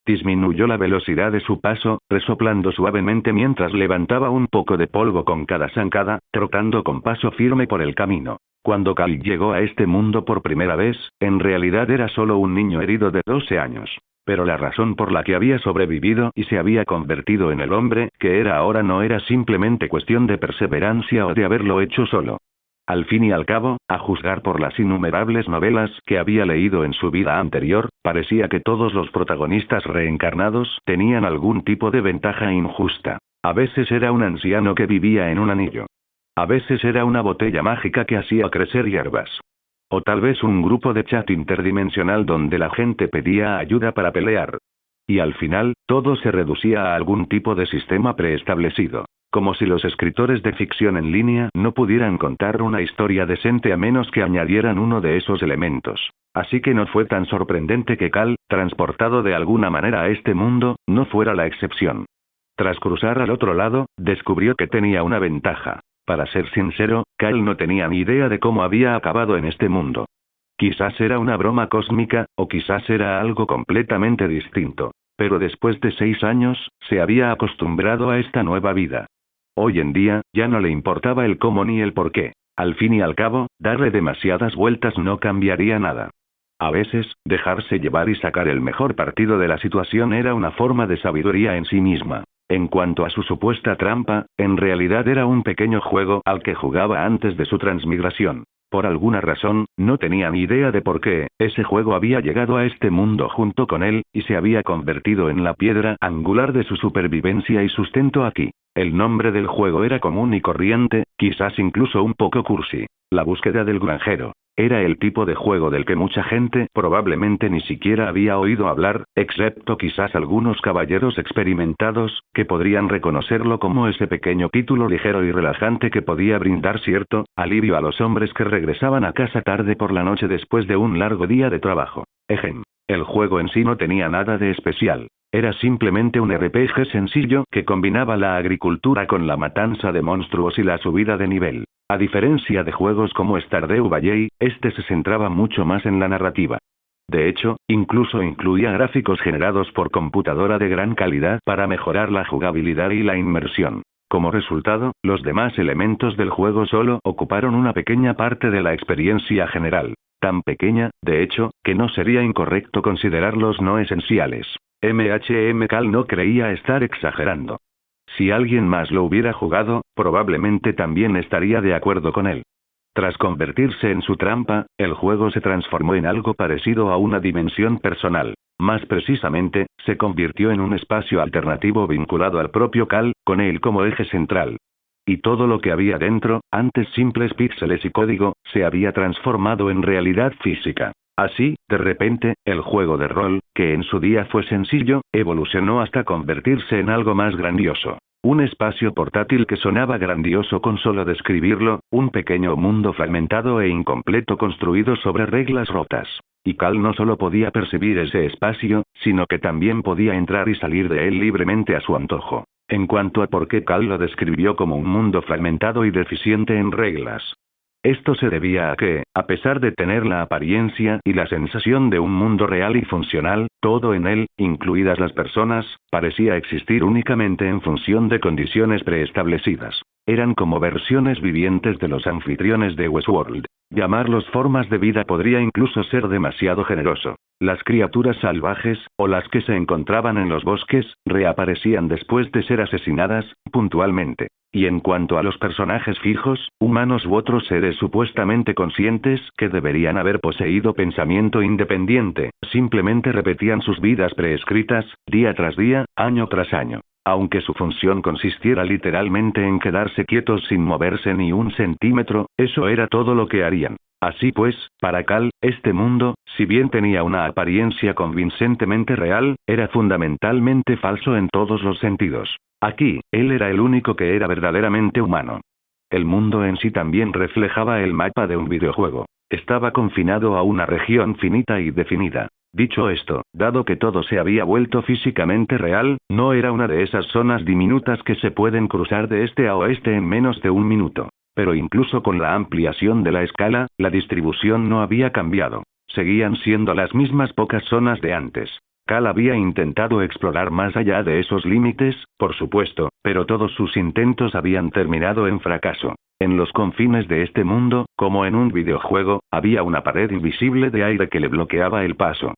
Disminuyó la velocidad de su paso, resoplando suavemente mientras levantaba un poco de polvo con cada zancada, trotando con paso firme por el camino. Cuando Cal llegó a este mundo por primera vez, en realidad era solo un niño herido de 12 años. Pero la razón por la que había sobrevivido y se había convertido en el hombre que era ahora no era simplemente cuestión de perseverancia o de haberlo hecho solo. Al fin y al cabo, a juzgar por las innumerables novelas que había leído en su vida anterior, parecía que todos los protagonistas reencarnados tenían algún tipo de ventaja injusta. A veces era un anciano que vivía en un anillo. A veces era una botella mágica que hacía crecer hierbas. O tal vez un grupo de chat interdimensional donde la gente pedía ayuda para pelear. Y al final, todo se reducía a algún tipo de sistema preestablecido. Como si los escritores de ficción en línea no pudieran contar una historia decente a menos que añadieran uno de esos elementos. Así que no fue tan sorprendente que Cal, transportado de alguna manera a este mundo, no fuera la excepción. Tras cruzar al otro lado, descubrió que tenía una ventaja. Para ser sincero, Cal no tenía ni idea de cómo había acabado en este mundo. Quizás era una broma cósmica, o quizás era algo completamente distinto. Pero después de 6 años, se había acostumbrado a esta nueva vida. Hoy en día, ya no le importaba el cómo ni el por qué. Al fin y al cabo, darle demasiadas vueltas no cambiaría nada. A veces, dejarse llevar y sacar el mejor partido de la situación era una forma de sabiduría en sí misma. En cuanto a su supuesta trampa, en realidad era un pequeño juego al que jugaba antes de su transmigración. Por alguna razón, no tenía ni idea de por qué, ese juego había llegado a este mundo junto con él, y se había convertido en la piedra angular de su supervivencia y sustento aquí. El nombre del juego era común y corriente, quizás incluso un poco cursi. La búsqueda del granjero. Era el tipo de juego del que mucha gente probablemente ni siquiera había oído hablar, excepto quizás algunos caballeros experimentados, que podrían reconocerlo como ese pequeño título ligero y relajante que podía brindar cierto alivio a los hombres que regresaban a casa tarde por la noche después de un largo día de trabajo. Ejem. El juego en sí no tenía nada de especial. Era simplemente un RPG sencillo que combinaba la agricultura con la matanza de monstruos y la subida de nivel. A diferencia de juegos como Stardew Valley, este se centraba mucho más en la narrativa. De hecho, incluso incluía gráficos generados por computadora de gran calidad para mejorar la jugabilidad y la inmersión. Como resultado, los demás elementos del juego solo ocuparon una pequeña parte de la experiencia general. Tan pequeña, de hecho, que no sería incorrecto considerarlos no esenciales. Cal no creía estar exagerando. Si alguien más lo hubiera jugado, probablemente también estaría de acuerdo con él. Tras convertirse en su trampa, el juego se transformó en algo parecido a una dimensión personal. Más precisamente, se convirtió en un espacio alternativo vinculado al propio Cal, con él como eje central. Y todo lo que había dentro, antes simples píxeles y código, se había transformado en realidad física. Así, de repente, el juego de rol, que en su día fue sencillo, evolucionó hasta convertirse en algo más grandioso. Un espacio portátil que sonaba grandioso con solo describirlo, un pequeño mundo fragmentado e incompleto construido sobre reglas rotas. Y Cal no solo podía percibir ese espacio, sino que también podía entrar y salir de él libremente a su antojo. En cuanto a por qué Cal lo describió como un mundo fragmentado y deficiente en reglas. Esto se debía a que, a pesar de tener la apariencia y la sensación de un mundo real y funcional, todo en él, incluidas las personas, parecía existir únicamente en función de condiciones preestablecidas. Eran como versiones vivientes de los anfitriones de Westworld. Llamarlos formas de vida podría incluso ser demasiado generoso. Las criaturas salvajes, o las que se encontraban en los bosques, reaparecían después de ser asesinadas, puntualmente. Y en cuanto a los personajes fijos, humanos u otros seres supuestamente conscientes que deberían haber poseído pensamiento independiente, simplemente repetían sus vidas preescritas, día tras día, año tras año. Aunque su función consistiera literalmente en quedarse quietos sin moverse ni un centímetro, eso era todo lo que harían. Así pues, para Cal, este mundo, si bien tenía una apariencia convincentemente real, era fundamentalmente falso en todos los sentidos. Aquí, él era el único que era verdaderamente humano. El mundo en sí también reflejaba el mapa de un videojuego. Estaba confinado a una región finita y definida. Dicho esto, dado que todo se había vuelto físicamente real, no era una de esas zonas diminutas que se pueden cruzar de este a oeste en menos de un minuto. Pero incluso con la ampliación de la escala, la distribución no había cambiado. Seguían siendo las mismas pocas zonas de antes. Cal había intentado explorar más allá de esos límites, por supuesto, pero todos sus intentos habían terminado en fracaso. En los confines de este mundo, como en un videojuego, había una pared invisible de aire que le bloqueaba el paso.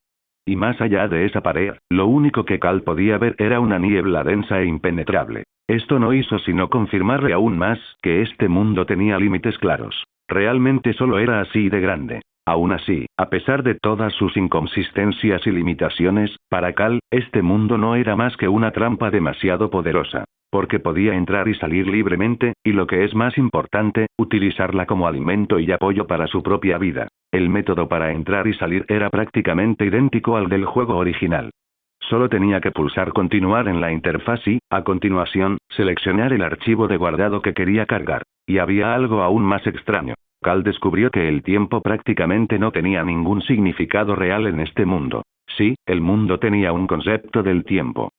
Y más allá de esa pared, lo único que Cal podía ver era una niebla densa e impenetrable. Esto no hizo sino confirmarle aún más que este mundo tenía límites claros. Realmente solo era así de grande. Aún así, a pesar de todas sus inconsistencias y limitaciones, para Cal, este mundo no era más que una trampa demasiado poderosa. Porque podía entrar y salir libremente, y lo que es más importante, utilizarla como alimento y apoyo para su propia vida. El método para entrar y salir era prácticamente idéntico al del juego original. Solo tenía que pulsar continuar en la interfaz y, a continuación, seleccionar el archivo de guardado que quería cargar. Y había algo aún más extraño. Cal descubrió que el tiempo prácticamente no tenía ningún significado real en este mundo. Sí, el mundo tenía un concepto del tiempo.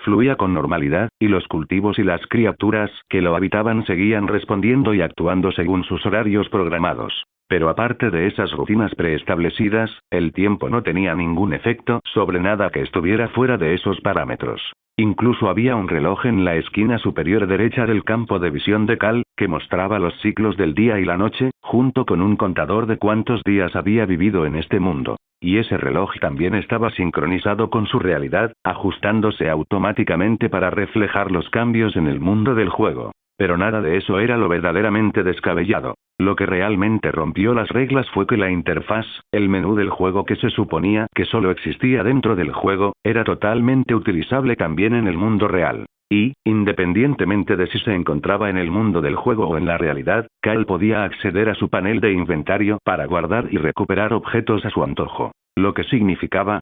Fluía con normalidad, y los cultivos y las criaturas que lo habitaban seguían respondiendo y actuando según sus horarios programados. Pero aparte de esas rutinas preestablecidas, el tiempo no tenía ningún efecto sobre nada que estuviera fuera de esos parámetros. Incluso había un reloj en la esquina superior derecha del campo de visión de Cal, que mostraba los ciclos del día y la noche, junto con un contador de cuántos días había vivido en este mundo. Y ese reloj también estaba sincronizado con su realidad, ajustándose automáticamente para reflejar los cambios en el mundo del juego. Pero nada de eso era lo verdaderamente descabellado. Lo que realmente rompió las reglas fue que la interfaz, el menú del juego que se suponía que solo existía dentro del juego, era totalmente utilizable también en el mundo real. Y, independientemente de si se encontraba en el mundo del juego o en la realidad, Cal podía acceder a su panel de inventario para guardar y recuperar objetos a su antojo. Lo que significaba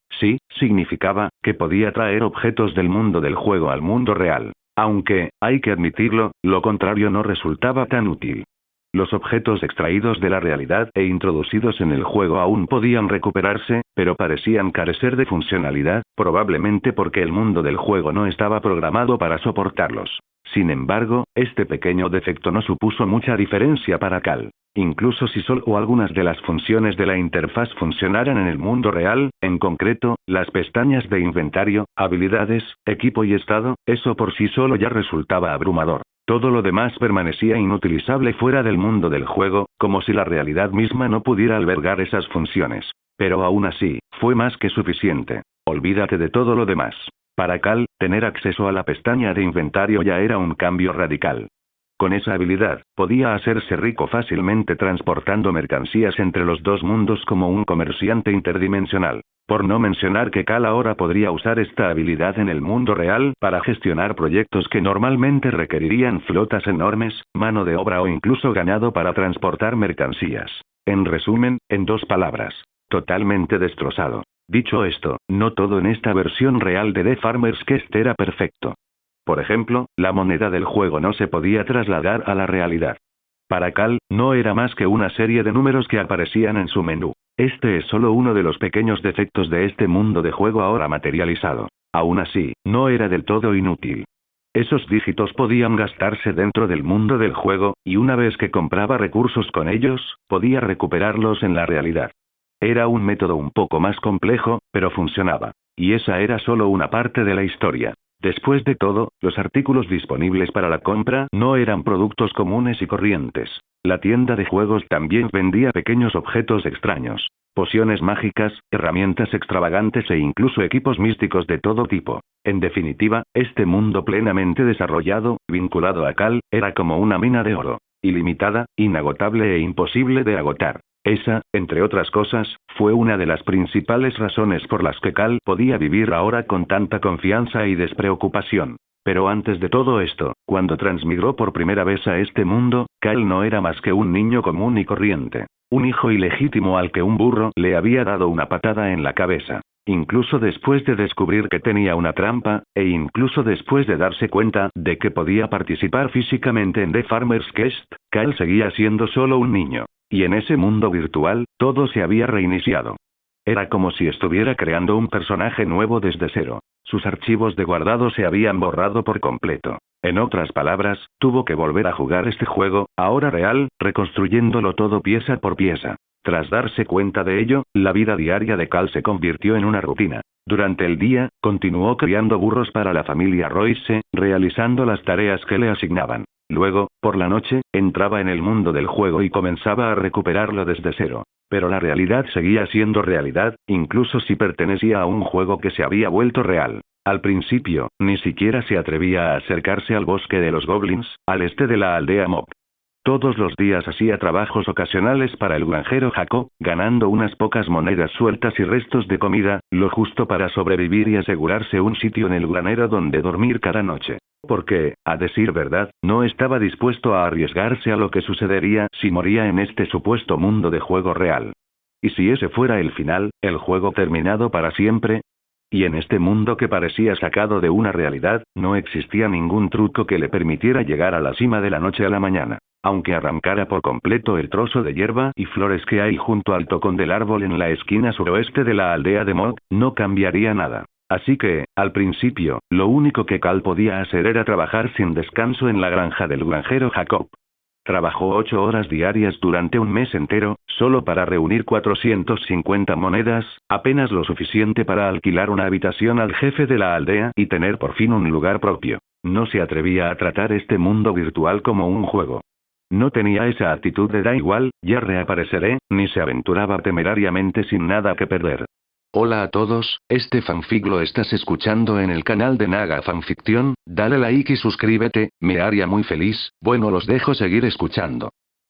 que podía traer objetos del mundo del juego al mundo real. Aunque, hay que admitirlo, lo contrario no resultaba tan útil. Los objetos extraídos de la realidad e introducidos en el juego aún podían recuperarse, pero parecían carecer de funcionalidad, probablemente porque el mundo del juego no estaba programado para soportarlos. Sin embargo, este pequeño defecto no supuso mucha diferencia para Cal. Incluso si solo algunas de las funciones de la interfaz funcionaran en el mundo real, en concreto, las pestañas de inventario, habilidades, equipo y estado, eso por sí solo ya resultaba abrumador. Todo lo demás permanecía inutilizable fuera del mundo del juego, como si la realidad misma no pudiera albergar esas funciones. Pero aún así, fue más que suficiente. Olvídate de todo lo demás. Para Cal, tener acceso a la pestaña de inventario ya era un cambio radical. Con esa habilidad, podía hacerse rico fácilmente transportando mercancías entre los dos mundos como un comerciante interdimensional. Por no mencionar que Cal ahora podría usar esta habilidad en el mundo real para gestionar proyectos que normalmente requerirían flotas enormes, mano de obra o incluso ganado para transportar mercancías. En resumen, en 2 palabras, totalmente destrozado. Dicho esto, no todo en esta versión real de The Farmer's Quest era perfecto. Por ejemplo, la moneda del juego no se podía trasladar a la realidad. Para Cal, no era más que una serie de números que aparecían en su menú. Este es solo uno de los pequeños defectos de este mundo de juego ahora materializado. Aún así, no era del todo inútil. Esos dígitos podían gastarse dentro del mundo del juego, y una vez que compraba recursos con ellos, podía recuperarlos en la realidad. Era un método un poco más complejo, pero funcionaba. Y esa era solo una parte de la historia. Después de todo, los artículos disponibles para la compra no eran productos comunes y corrientes. La tienda de juegos también vendía pequeños objetos extraños, pociones mágicas, herramientas extravagantes e incluso equipos místicos de todo tipo. En definitiva, este mundo plenamente desarrollado, vinculado a Cal, era como una mina de oro. Ilimitada, inagotable e imposible de agotar. Esa, entre otras cosas, fue una de las principales razones por las que Cal podía vivir ahora con tanta confianza y despreocupación. Pero antes de todo esto, cuando transmigró por primera vez a este mundo, Cal no era más que un niño común y corriente. Un hijo ilegítimo al que un burro le había dado una patada en la cabeza. Incluso después de descubrir que tenía una trampa, e incluso después de darse cuenta de que podía participar físicamente en The Farmer's Quest, Cal seguía siendo solo un niño. Y en ese mundo virtual, todo se había reiniciado. Era como si estuviera creando un personaje nuevo desde cero. Sus archivos de guardado se habían borrado por completo. En otras palabras, tuvo que volver a jugar este juego, ahora real, reconstruyéndolo todo pieza por pieza. Tras darse cuenta de ello, la vida diaria de Cal se convirtió en una rutina. Durante el día, continuó criando burros para la familia Royce, realizando las tareas que le asignaban. Luego, por la noche, entraba en el mundo del juego y comenzaba a recuperarlo desde cero. Pero la realidad seguía siendo realidad, incluso si pertenecía a un juego que se había vuelto real. Al principio, ni siquiera se atrevía a acercarse al bosque de los goblins, al este de la aldea Mob. Todos los días hacía trabajos ocasionales para el granjero Jacob, ganando unas pocas monedas sueltas y restos de comida, lo justo para sobrevivir y asegurarse un sitio en el granero donde dormir cada noche. Porque, a decir verdad, no estaba dispuesto a arriesgarse a lo que sucedería si moría en este supuesto mundo de juego real. ¿Y si ese fuera el final, el juego terminado para siempre? Y en este mundo que parecía sacado de una realidad, no existía ningún truco que le permitiera llegar a la cima de la noche a la mañana. Aunque arrancara por completo el trozo de hierba y flores que hay junto al tocón del árbol en la esquina suroeste de la aldea de Mog, no cambiaría nada. Así que, al principio, lo único que Cal podía hacer era trabajar sin descanso en la granja del granjero Jacob. Trabajó 8 horas diarias durante un mes entero, solo para reunir 450 monedas, apenas lo suficiente para alquilar una habitación al jefe de la aldea y tener por fin un lugar propio. No se atrevía a tratar este mundo virtual como un juego. No tenía esa actitud de da igual, ya reapareceré, ni se aventuraba temerariamente sin nada que perder. Hola a todos, este fanfic lo estás escuchando en el canal de Naga Fanfiction, dale like y suscríbete, me haría muy feliz, bueno los dejo seguir escuchando.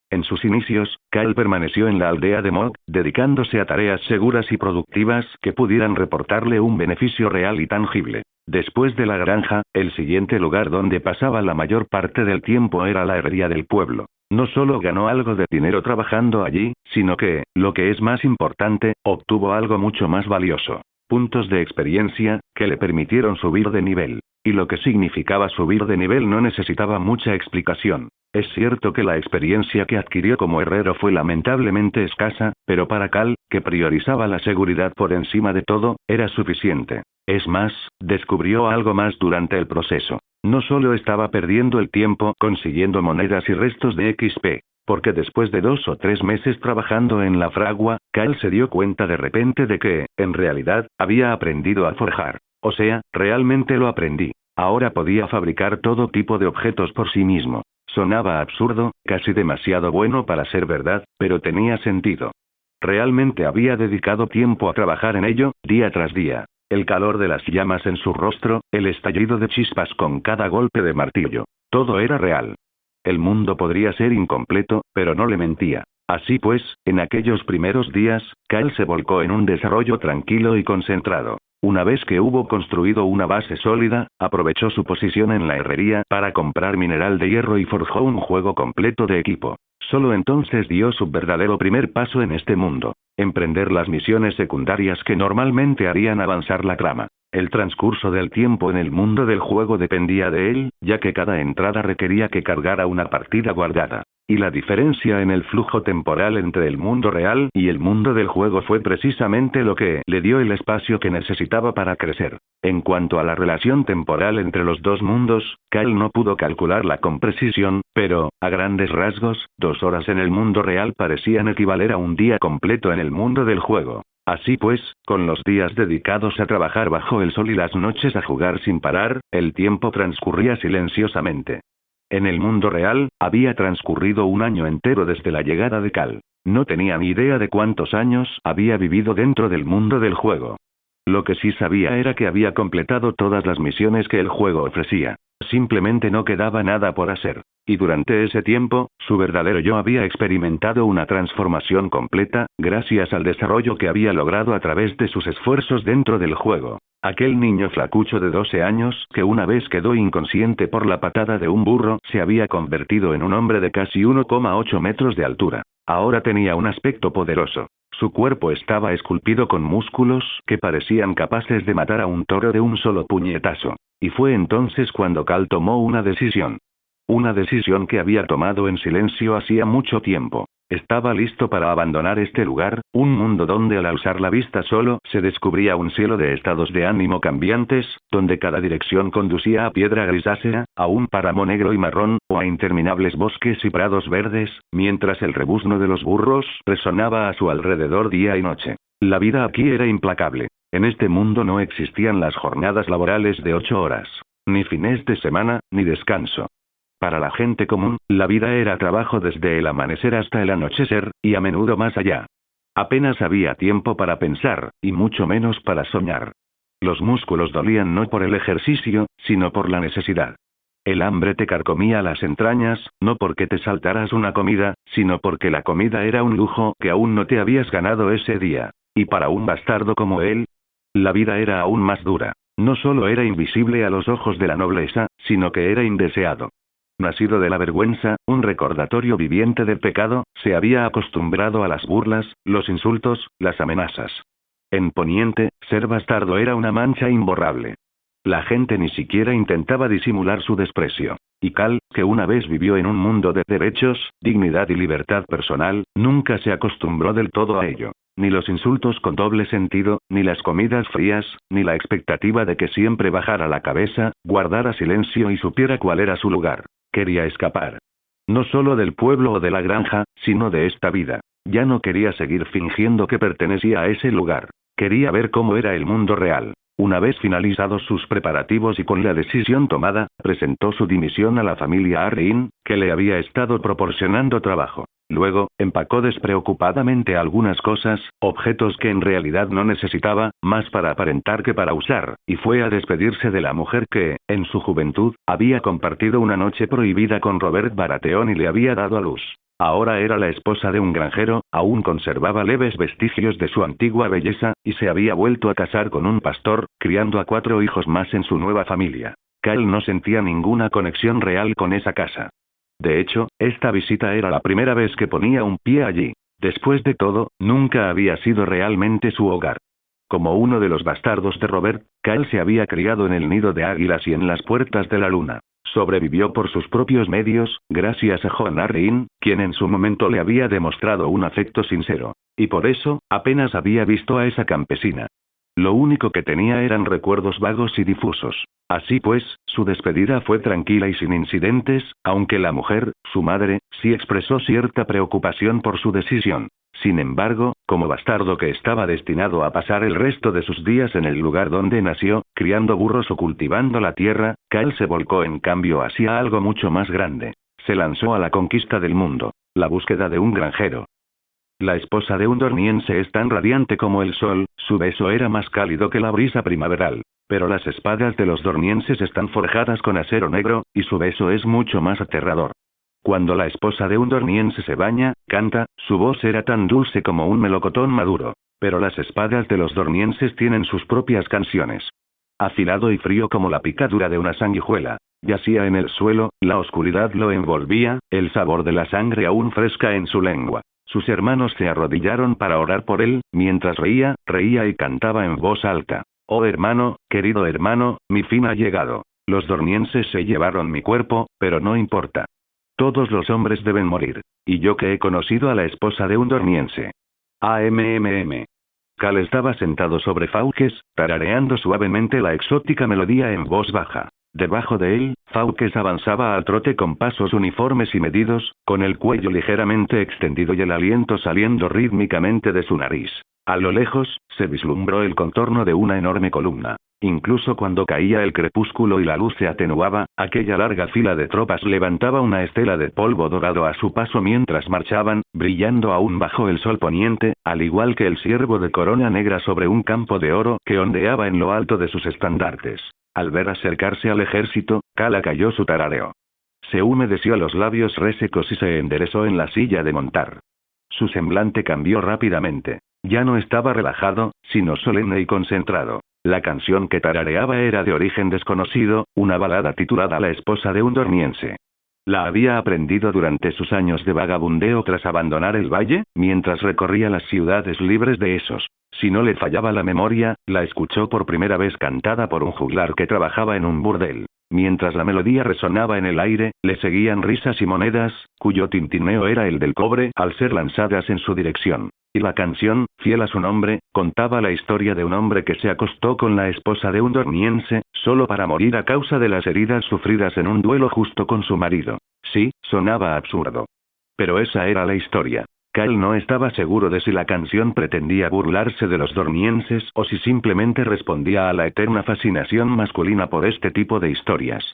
En sus inicios, Cal permaneció en la aldea de Mog, dedicándose a tareas seguras y productivas que pudieran reportarle un beneficio real y tangible. Después de la granja, el siguiente lugar donde pasaba la mayor parte del tiempo era la herrería del pueblo. No solo ganó algo de dinero trabajando allí, sino que, lo que es más importante, obtuvo algo mucho más valioso. Puntos de experiencia, que le permitieron subir de nivel. Y lo que significaba subir de nivel no necesitaba mucha explicación. Es cierto que la experiencia que adquirió como herrero fue lamentablemente escasa, pero para Cal, que priorizaba la seguridad por encima de todo, era suficiente. Es más, descubrió algo más durante el proceso. No solo estaba perdiendo el tiempo consiguiendo monedas y restos de XP, porque después de 2 o 3 meses trabajando en la fragua, Cal se dio cuenta de repente de que, en realidad, había aprendido a forjar. O sea, realmente lo aprendí. Ahora podía fabricar todo tipo de objetos por sí mismo. Sonaba absurdo, casi demasiado bueno para ser verdad, pero tenía sentido. Realmente había dedicado tiempo a trabajar en ello, día tras día. El calor de las llamas en su rostro, el estallido de chispas con cada golpe de martillo. Todo era real. El mundo podría ser incompleto, pero no le mentía. Así pues, en aquellos primeros días, Cal se volcó en un desarrollo tranquilo y concentrado. Una vez que hubo construido una base sólida, aprovechó su posición en la herrería para comprar mineral de hierro y forjó un juego completo de equipo. Solo entonces dio su verdadero primer paso en este mundo. Emprender las misiones secundarias que normalmente harían avanzar la trama. El transcurso del tiempo en el mundo del juego dependía de él, ya que cada entrada requería que cargara una partida guardada. Y la diferencia en el flujo temporal entre el mundo real y el mundo del juego fue precisamente lo que le dio el espacio que necesitaba para crecer. En cuanto a la relación temporal entre los dos mundos, Cal no pudo calcularla con precisión, pero, a grandes rasgos, 2 horas en el mundo real parecían equivaler a un día completo en el mundo del juego. Así pues, con los días dedicados a trabajar bajo el sol y las noches a jugar sin parar, el tiempo transcurría silenciosamente. En el mundo real, había transcurrido un año entero desde la llegada de Cal. No tenía ni idea de cuántos años había vivido dentro del mundo del juego. Lo que sí sabía era que había completado todas las misiones que el juego ofrecía. Simplemente no quedaba nada por hacer. Y durante ese tiempo, su verdadero yo había experimentado una transformación completa, gracias al desarrollo que había logrado a través de sus esfuerzos dentro del juego. Aquel niño flacucho de 12 años, que una vez quedó inconsciente por la patada de un burro, se había convertido en un hombre de casi 1,8 metros de altura. Ahora tenía un aspecto poderoso. Su cuerpo estaba esculpido con músculos que parecían capaces de matar a un toro de un solo puñetazo. Y fue entonces cuando Cal tomó una decisión. Una decisión que había tomado en silencio hacía mucho tiempo. Estaba listo para abandonar este lugar, un mundo donde al alzar la vista solo se descubría un cielo de estados de ánimo cambiantes, donde cada dirección conducía a piedra grisácea, a un páramo negro y marrón, o a interminables bosques y prados verdes, mientras el rebuzno de los burros resonaba a su alrededor día y noche. La vida aquí era implacable. En este mundo no existían las jornadas laborales de 8 horas, ni fines de semana, ni descanso. Para la gente común, la vida era trabajo desde el amanecer hasta el anochecer, y a menudo más allá. Apenas había tiempo para pensar, y mucho menos para soñar. Los músculos dolían no por el ejercicio, sino por la necesidad. El hambre te carcomía las entrañas, no porque te saltaras una comida, sino porque la comida era un lujo que aún no te habías ganado ese día. Y para un bastardo como él, la vida era aún más dura. No solo era invisible a los ojos de la nobleza, sino que era indeseado. Nacido de la vergüenza, un recordatorio viviente del pecado, se había acostumbrado a las burlas, los insultos, las amenazas. En Poniente, ser bastardo era una mancha imborrable. La gente ni siquiera intentaba disimular su desprecio. Y Cal, que una vez vivió en un mundo de derechos, dignidad y libertad personal, nunca se acostumbró del todo a ello. Ni los insultos con doble sentido, ni las comidas frías, ni la expectativa de que siempre bajara la cabeza, guardara silencio y supiera cuál era su lugar. Quería escapar. No solo del pueblo o de la granja, sino de esta vida. Ya no quería seguir fingiendo que pertenecía a ese lugar. Quería ver cómo era el mundo real. Una vez finalizados sus preparativos y con la decisión tomada, presentó su dimisión a la familia Arryn, que le había estado proporcionando trabajo. Luego, empacó despreocupadamente algunas cosas, objetos que en realidad no necesitaba, más para aparentar que para usar, y fue a despedirse de la mujer que, en su juventud, había compartido una noche prohibida con Robert Baratheon y le había dado a luz. Ahora era la esposa de un granjero, aún conservaba leves vestigios de su antigua belleza, y se había vuelto a casar con un pastor, criando a 4 hijos más en su nueva familia. Cal no sentía ninguna conexión real con esa casa. De hecho, esta visita era la primera vez que ponía un pie allí. Después de todo, nunca había sido realmente su hogar. Como uno de los bastardos de Robert, Cal se había criado en el nido de águilas y en las puertas de la luna. Sobrevivió por sus propios medios, gracias a Jon Arryn, quien en su momento le había demostrado un afecto sincero. Y por eso, apenas había visto a esa campesina. Lo único que tenía eran recuerdos vagos y difusos. Así pues, su despedida fue tranquila y sin incidentes, aunque la mujer, su madre, sí expresó cierta preocupación por su decisión. Sin embargo, como bastardo que estaba destinado a pasar el resto de sus días en el lugar donde nació, criando burros o cultivando la tierra, Cal se volcó en cambio hacia algo mucho más grande. Se lanzó a la conquista del mundo. La búsqueda de un granjero. La esposa de un dorniense es tan radiante como el sol, su beso era más cálido que la brisa primaveral. Pero las espadas de los dornienses están forjadas con acero negro, y su beso es mucho más aterrador. Cuando la esposa de un dorniense se baña, canta, su voz era tan dulce como un melocotón maduro. Pero las espadas de los dornienses tienen sus propias canciones. Afilado y frío como la picadura de una sanguijuela. Yacía en el suelo, la oscuridad lo envolvía, el sabor de la sangre aún fresca en su lengua. Sus hermanos se arrodillaron para orar por él, mientras reía y cantaba en voz alta. Oh hermano, querido hermano, mi fin ha llegado. Los dornienses se llevaron mi cuerpo, pero no importa. Todos los hombres deben morir. Y yo que he conocido a la esposa de un dorniense. Cal estaba sentado sobre fauces, tarareando suavemente la exótica melodía en voz baja. Debajo de él, Fauques avanzaba al trote con pasos uniformes y medidos, con el cuello ligeramente extendido y el aliento saliendo rítmicamente de su nariz. A lo lejos, se vislumbró el contorno de una enorme columna. Incluso cuando caía el crepúsculo y la luz se atenuaba, aquella larga fila de tropas levantaba una estela de polvo dorado a su paso mientras marchaban, brillando aún bajo el sol poniente, al igual que el ciervo de corona negra sobre un campo de oro que ondeaba en lo alto de sus estandartes. Al ver acercarse al ejército, Kala cayó su tarareo. Se humedeció los labios resecos y se enderezó en la silla de montar. Su semblante cambió rápidamente. Ya no estaba relajado, sino solemne y concentrado. La canción que tarareaba era de origen desconocido, una balada titulada La esposa de un dormiense. La había aprendido durante sus años de vagabundeo tras abandonar el valle, mientras recorría las ciudades libres de esos. Si no le fallaba la memoria, la escuchó por primera vez cantada por un juglar que trabajaba en un burdel. Mientras la melodía resonaba en el aire, le seguían risas y monedas, cuyo tintineo era el del cobre al ser lanzadas en su dirección. Y la canción, fiel a su nombre, contaba la historia de un hombre que se acostó con la esposa de un dormiense, solo para morir a causa de las heridas sufridas en un duelo justo con su marido. Sí, sonaba absurdo. Pero esa era la historia. Cal no estaba seguro de si la canción pretendía burlarse de los dormienses o si simplemente respondía a la eterna fascinación masculina por este tipo de historias.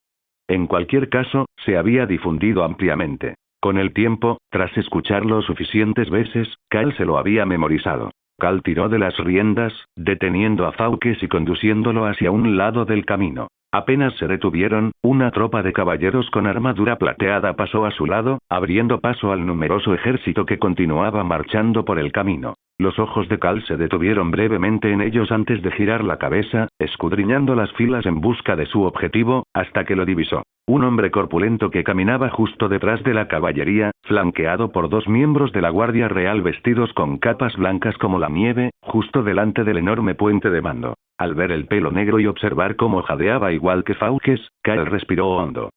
En cualquier caso, se había difundido ampliamente. Con el tiempo, tras escucharlo suficientes veces, Cal se lo había memorizado. Cal tiró de las riendas, deteniendo a Fawkes y conduciéndolo hacia un lado del camino. Apenas se detuvieron, una tropa de caballeros con armadura plateada pasó a su lado, abriendo paso al numeroso ejército que continuaba marchando por el camino. Los ojos de Cal se detuvieron brevemente en ellos antes de girar la cabeza, escudriñando las filas en busca de su objetivo, hasta que lo divisó. Un hombre corpulento que caminaba justo detrás de la caballería, flanqueado por dos miembros de la Guardia Real vestidos con capas blancas como la nieve, justo delante del enorme puente de mando. Al ver el pelo negro y observar cómo jadeaba igual que Fawkes, Cal respiró hondo.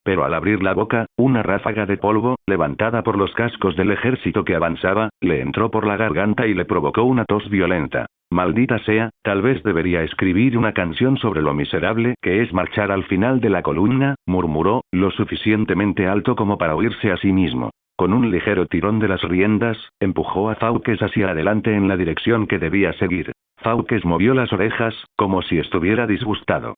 Pero al abrir la boca, una ráfaga de polvo, levantada por los cascos del ejército que avanzaba, le entró por la garganta y le provocó una tos violenta. Maldita sea, tal vez debería escribir una canción sobre lo miserable que es marchar al final de la columna, murmuró, lo suficientemente alto como para oírse a sí mismo. Con un ligero tirón de las riendas, empujó a Fawkes hacia adelante en la dirección que debía seguir. Fawkes movió las orejas, como si estuviera disgustado.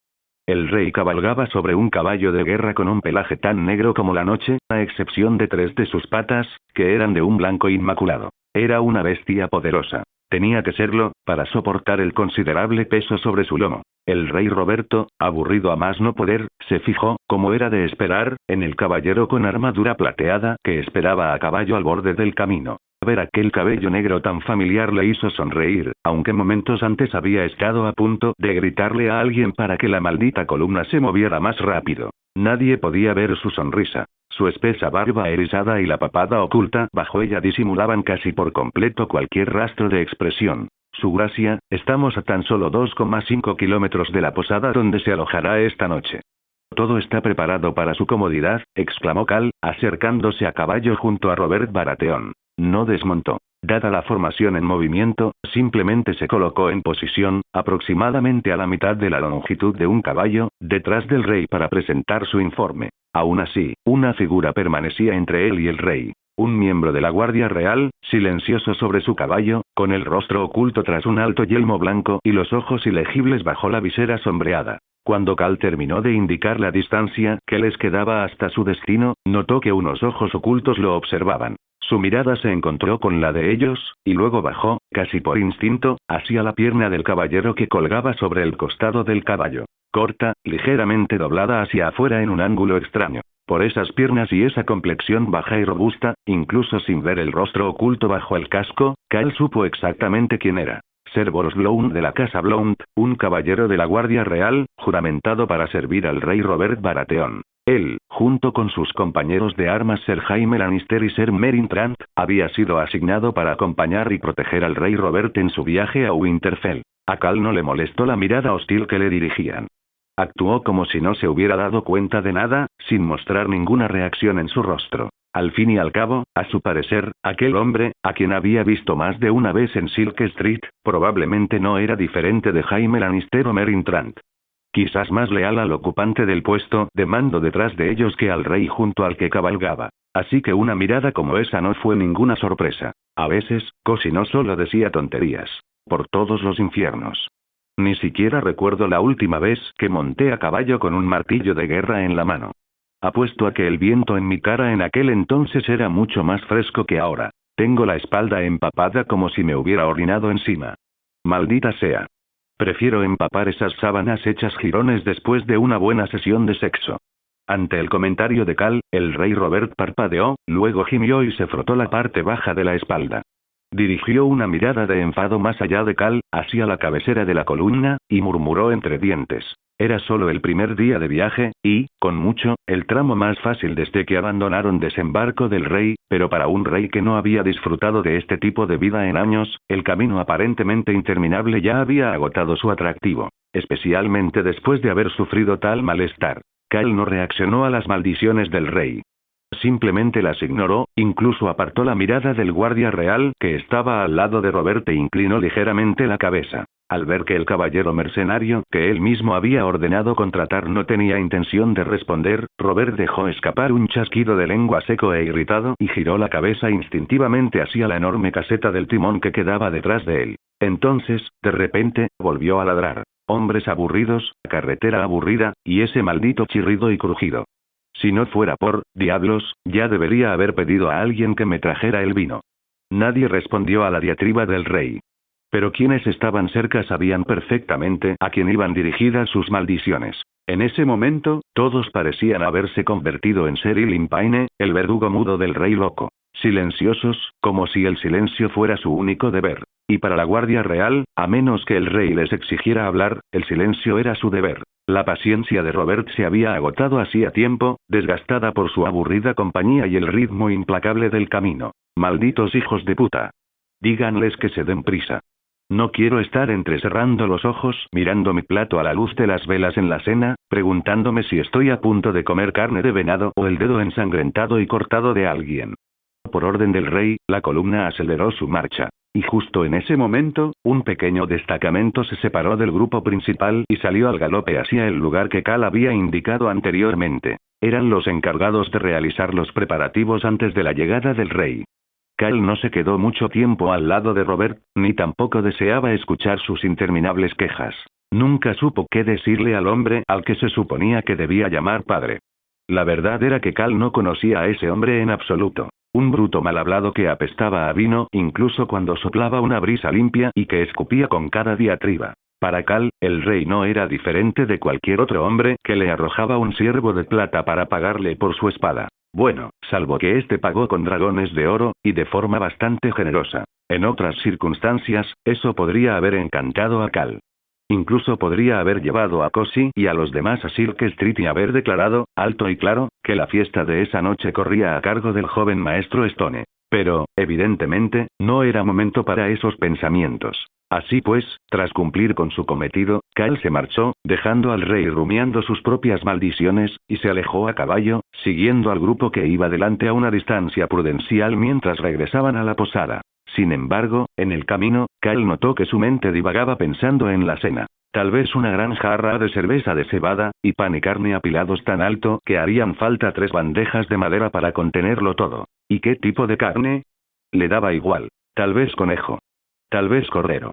El rey cabalgaba sobre un caballo de guerra con un pelaje tan negro como la noche, a excepción de 3 de sus patas, que eran de un blanco inmaculado. Era una bestia poderosa. Tenía que serlo, para soportar el considerable peso sobre su lomo. El rey Roberto, aburrido a más no poder, se fijó, como era de esperar, en el caballero con armadura plateada que esperaba a caballo al borde del camino. Ver aquel cabello negro tan familiar le hizo sonreír, aunque momentos antes había estado a punto de gritarle a alguien para que la maldita columna se moviera más rápido. Nadie podía ver su sonrisa. Su espesa barba erizada y la papada oculta bajo ella disimulaban casi por completo cualquier rastro de expresión. Su gracia, estamos a tan solo 2,5 kilómetros de la posada donde se alojará esta noche. Todo está preparado para su comodidad, exclamó Cal, acercándose a caballo junto a Robert Baratheon. No desmontó. Dada la formación en movimiento, simplemente se colocó en posición, aproximadamente a la mitad de la longitud de un caballo, detrás del rey para presentar su informe. Aún así, una figura permanecía entre él y el rey. Un miembro de la Guardia Real, silencioso sobre su caballo, con el rostro oculto tras un alto yelmo blanco y los ojos ilegibles bajo la visera sombreada. Cuando Cal terminó de indicar la distancia que les quedaba hasta su destino, notó que unos ojos ocultos lo observaban. Su mirada se encontró con la de ellos, y luego bajó, casi por instinto, hacia la pierna del caballero que colgaba sobre el costado del caballo. Corta, ligeramente doblada hacia afuera en un ángulo extraño. Por esas piernas y esa complexión baja y robusta, incluso sin ver el rostro oculto bajo el casco, Cal supo exactamente quién era. Ser Boros Blount de la casa Blount, un caballero de la Guardia Real, juramentado para servir al rey Robert Baratheon. Él, junto con sus compañeros de armas Ser Jaime Lannister y Ser Meryn Trant, había sido asignado para acompañar y proteger al rey Robert en su viaje a Winterfell. A Cal no le molestó la mirada hostil que le dirigían. Actuó como si no se hubiera dado cuenta de nada, sin mostrar ninguna reacción en su rostro. Al fin y al cabo, a su parecer, aquel hombre, a quien había visto más de una vez en Silk Street, probablemente no era diferente de Jaime Lannister o Meryn Trant. Quizás más leal al ocupante del puesto de mando detrás de ellos que al rey junto al que cabalgaba. Así que una mirada como esa no fue ninguna sorpresa. A veces, Cosi no solo decía tonterías. por todos los infiernos. Ni siquiera recuerdo la última vez que monté a caballo con un martillo de guerra en la mano. Apuesto a que el viento en mi cara en aquel entonces era mucho más fresco que ahora. Tengo la espalda empapada como si me hubiera orinado encima. Maldita sea. Prefiero empapar esas sábanas hechas jirones después de una buena sesión de sexo. Ante el comentario de Cal, el rey Robert parpadeó, luego gimió y se frotó la parte baja de la espalda. Dirigió una mirada de enfado más allá de Cal, hacia la cabecera de la columna, y murmuró entre dientes. Era solo el primer día de viaje, y, con mucho, el tramo más fácil desde que abandonaron Desembarco del Rey, pero para un rey que no había disfrutado de este tipo de vida en años, el camino aparentemente interminable ya había agotado su atractivo, especialmente después de haber sufrido tal malestar. Cal no reaccionó a las maldiciones del rey. Simplemente las ignoró, incluso apartó la mirada del guardia real que estaba al lado de Robert e inclinó ligeramente la cabeza. Al ver que el caballero mercenario que él mismo había ordenado contratar no tenía intención de responder, Robert dejó escapar un chasquido de lengua seco e irritado y giró la cabeza instintivamente hacia la enorme caseta del timón que quedaba detrás de él. Entonces, de repente, volvió a ladrar. Hombres aburridos, carretera aburrida, y ese maldito chirrido y crujido. Si no fuera por, diablos, ya debería haber pedido a alguien que me trajera el vino. Nadie respondió a la diatriba del rey. Pero quienes estaban cerca sabían perfectamente a quién iban dirigidas sus maldiciones. En ese momento, todos parecían haberse convertido en Cyril Impaine, el verdugo mudo del rey loco. Silenciosos, como si el silencio fuera su único deber. Y para la Guardia Real, a menos que el rey les exigiera hablar, el silencio era su deber. La paciencia de Robert se había agotado hacía tiempo, desgastada por su aburrida compañía y el ritmo implacable del camino. Malditos hijos de puta. Díganles que se den prisa. No quiero estar entrecerrando los ojos mirando mi plato a la luz de las velas en la cena, preguntándome si estoy a punto de comer carne de venado o el dedo ensangrentado y cortado de alguien. Por orden del rey, la columna aceleró su marcha. Y justo en ese momento, un pequeño destacamento se separó del grupo principal y salió al galope hacia el lugar que Cal había indicado anteriormente. Eran los encargados de realizar los preparativos antes de la llegada del rey. Cal no se quedó mucho tiempo al lado de Robert, ni tampoco deseaba escuchar sus interminables quejas. Nunca supo qué decirle al hombre al que se suponía que debía llamar padre. La verdad era que Cal no conocía a ese hombre en absoluto. Un bruto mal hablado que apestaba a vino incluso cuando soplaba una brisa limpia y que escupía con cada diatriba. Para Cal, el rey no era diferente de cualquier otro hombre que le arrojaba un ciervo de plata para pagarle por su espada. Bueno, salvo que éste pagó con dragones de oro, y de forma bastante generosa. En otras circunstancias, eso podría haber encantado a Cal. Incluso podría haber llevado a Cosi y a los demás a Silk Street y haber declarado, alto y claro, que la fiesta de esa noche corría a cargo del joven maestro Stone. Pero, evidentemente, no era momento para esos pensamientos. Así pues, tras cumplir con su cometido, Cal se marchó, dejando al rey rumiando sus propias maldiciones, y se alejó a caballo, siguiendo al grupo que iba delante a una distancia prudencial mientras regresaban a la posada. Sin embargo, en el camino, Cal notó que su mente divagaba pensando en la cena. Tal vez una gran jarra de cerveza de cebada, y pan y carne apilados tan alto que harían falta 3 bandejas de madera para contenerlo todo. ¿Y qué tipo de carne? Le daba igual. Tal vez conejo. Tal vez cordero.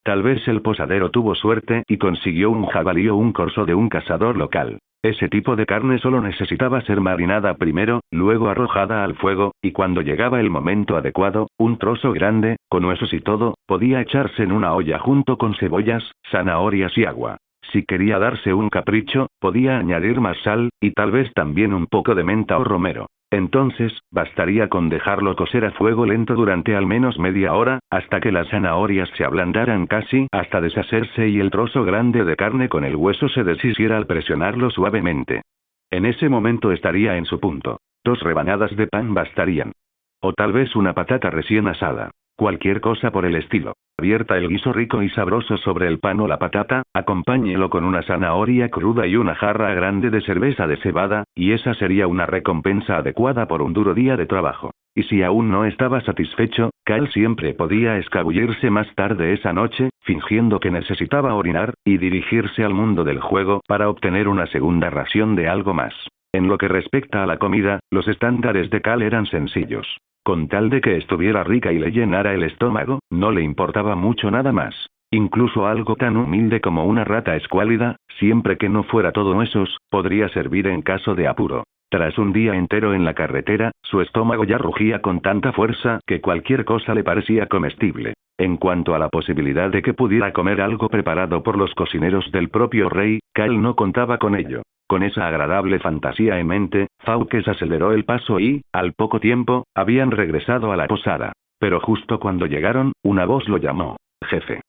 Tal vez el posadero tuvo suerte y consiguió un jabalí o un corzo de un cazador local. Ese tipo de carne solo necesitaba ser marinada primero, luego arrojada al fuego, y cuando llegaba el momento adecuado, un trozo grande, con huesos y todo, podía echarse en una olla junto con cebollas, zanahorias y agua. Si quería darse un capricho, podía añadir más sal, y tal vez también un poco de menta o romero. Entonces, bastaría con dejarlo cocer a fuego lento durante al menos media hora, hasta que las zanahorias se ablandaran casi hasta deshacerse y el trozo grande de carne con el hueso se deshiciera al presionarlo suavemente. En ese momento estaría en su punto. 2 rebanadas de pan bastarían. O tal vez una patata recién asada. Cualquier cosa por el estilo. Abierta el guiso rico y sabroso sobre el pan o la patata, acompáñelo con una zanahoria cruda y una jarra grande de cerveza de cebada, y esa sería una recompensa adecuada por un duro día de trabajo. Y si aún no estaba satisfecho, Cal siempre podía escabullirse más tarde esa noche, fingiendo que necesitaba orinar, y dirigirse al mundo del juego para obtener una segunda ración de algo más. En lo que respecta a la comida, los estándares de Cal eran sencillos. Con tal de que estuviera rica y le llenara el estómago, no le importaba mucho nada más. Incluso algo tan humilde como una rata escuálida, siempre que no fuera todo esos, podría servir en caso de apuro. Tras un día entero en la carretera, su estómago ya rugía con tanta fuerza que cualquier cosa le parecía comestible. En cuanto a la posibilidad de que pudiera comer algo preparado por los cocineros del propio rey, Cal no contaba con ello. Con esa agradable fantasía en mente, Fawkes aceleró el paso y, al poco tiempo, habían regresado a la posada. Pero justo cuando llegaron, una voz lo llamó. «Jefe».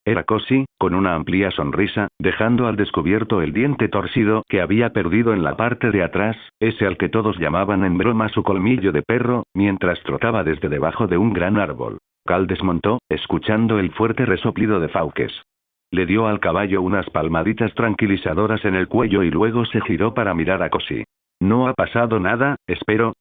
Era Cosi, con una amplia sonrisa, dejando al descubierto el diente torcido que había perdido en la parte de atrás, ese al que todos llamaban en broma su colmillo de perro, mientras trotaba desde debajo de un gran árbol. Cal desmontó, escuchando el fuerte resoplido de Fawkes. Le dio al caballo unas palmaditas tranquilizadoras en el cuello y luego se giró para mirar a Cosi. «¿No ha pasado nada, espero?»,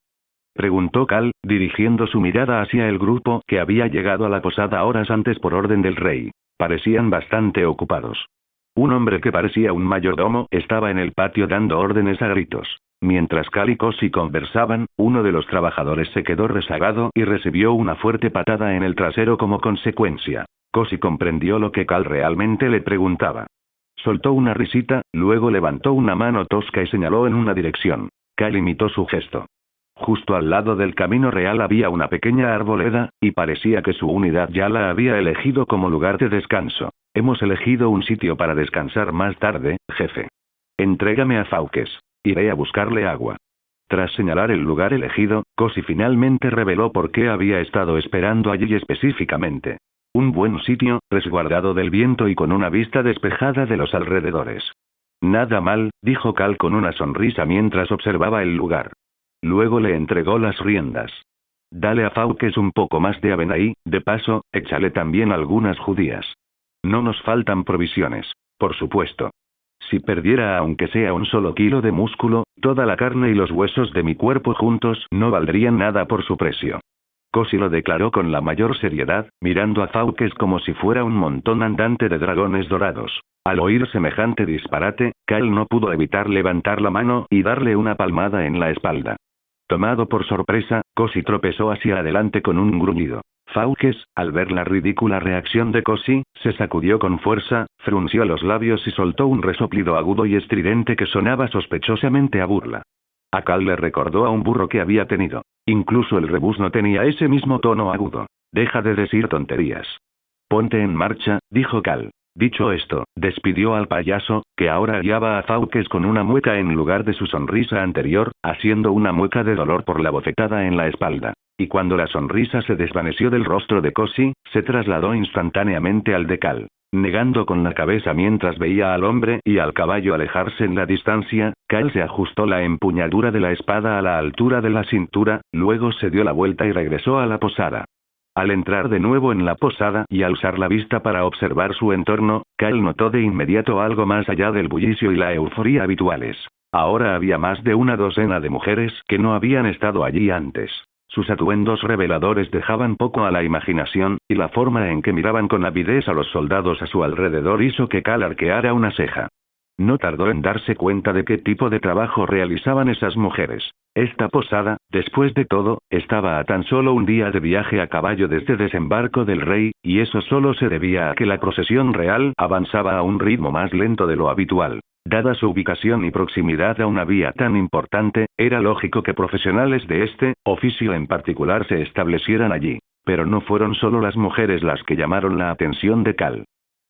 preguntó Cal, dirigiendo su mirada hacia el grupo que había llegado a la posada horas antes por orden del rey. Parecían bastante ocupados. Un hombre que parecía un mayordomo estaba en el patio dando órdenes a gritos. Mientras Cal y Cosi conversaban, uno de los trabajadores se quedó rezagado y recibió una fuerte patada en el trasero como consecuencia. Cosi comprendió lo que Cal realmente le preguntaba. Soltó una risita, luego levantó una mano tosca y señaló en una dirección. Cal imitó su gesto. Justo al lado del camino real había una pequeña arboleda, y parecía que su unidad ya la había elegido como lugar de descanso. «Hemos elegido un sitio para descansar más tarde, jefe. Entrégame a Fawkes. Iré a buscarle agua». Tras señalar el lugar elegido, Cosi finalmente reveló por qué había estado esperando allí específicamente. Un buen sitio, resguardado del viento y con una vista despejada de los alrededores. «Nada mal», dijo Cal con una sonrisa mientras observaba el lugar. Luego le entregó las riendas. «Dale a Fawkes un poco más de avena y, de paso, échale también algunas judías. No nos faltan provisiones, por supuesto. Si perdiera aunque sea un solo kilo de músculo, toda la carne y los huesos de mi cuerpo juntos no valdrían nada por su precio». Cosi lo declaró con la mayor seriedad, mirando a Fawkes como si fuera un montón andante de dragones dorados. Al oír semejante disparate, Cal no pudo evitar levantar la mano y darle una palmada en la espalda. Tomado por sorpresa, Cosi tropezó hacia adelante con un gruñido. Fawkes, al ver la ridícula reacción de Cosi, se sacudió con fuerza, frunció los labios y soltó un resoplido agudo y estridente que sonaba sospechosamente a burla. A Cal le recordó a un burro que había tenido. Incluso el rebuzno tenía ese mismo tono agudo. «Deja de decir tonterías. Ponte en marcha», dijo Cal. Dicho esto, despidió al payaso, que ahora guiaba a Fawkes con una mueca en lugar de su sonrisa anterior, haciendo una mueca de dolor por la bofetada en la espalda. Y cuando la sonrisa se desvaneció del rostro de Cosi, se trasladó instantáneamente al de Cal. Negando con la cabeza mientras veía al hombre y al caballo alejarse en la distancia, Cal se ajustó la empuñadura de la espada a la altura de la cintura, luego se dio la vuelta y regresó a la posada. Al entrar de nuevo en la posada y alzar la vista para observar su entorno, Cal notó de inmediato algo más allá del bullicio y la euforía habituales. Ahora había más de una docena de mujeres que no habían estado allí antes. Sus atuendos reveladores dejaban poco a la imaginación, y la forma en que miraban con avidez a los soldados a su alrededor hizo que Cal arqueara una ceja. No tardó en darse cuenta de qué tipo de trabajo realizaban esas mujeres. Esta posada, después de todo, estaba a tan solo un día de viaje a caballo desde desembarco del rey, y eso solo se debía a que la procesión real avanzaba a un ritmo más lento de lo habitual. Dada su ubicación y proximidad a una vía tan importante, era lógico que profesionales de este oficio en particular se establecieran allí. Pero no fueron solo las mujeres las que llamaron la atención de Cal.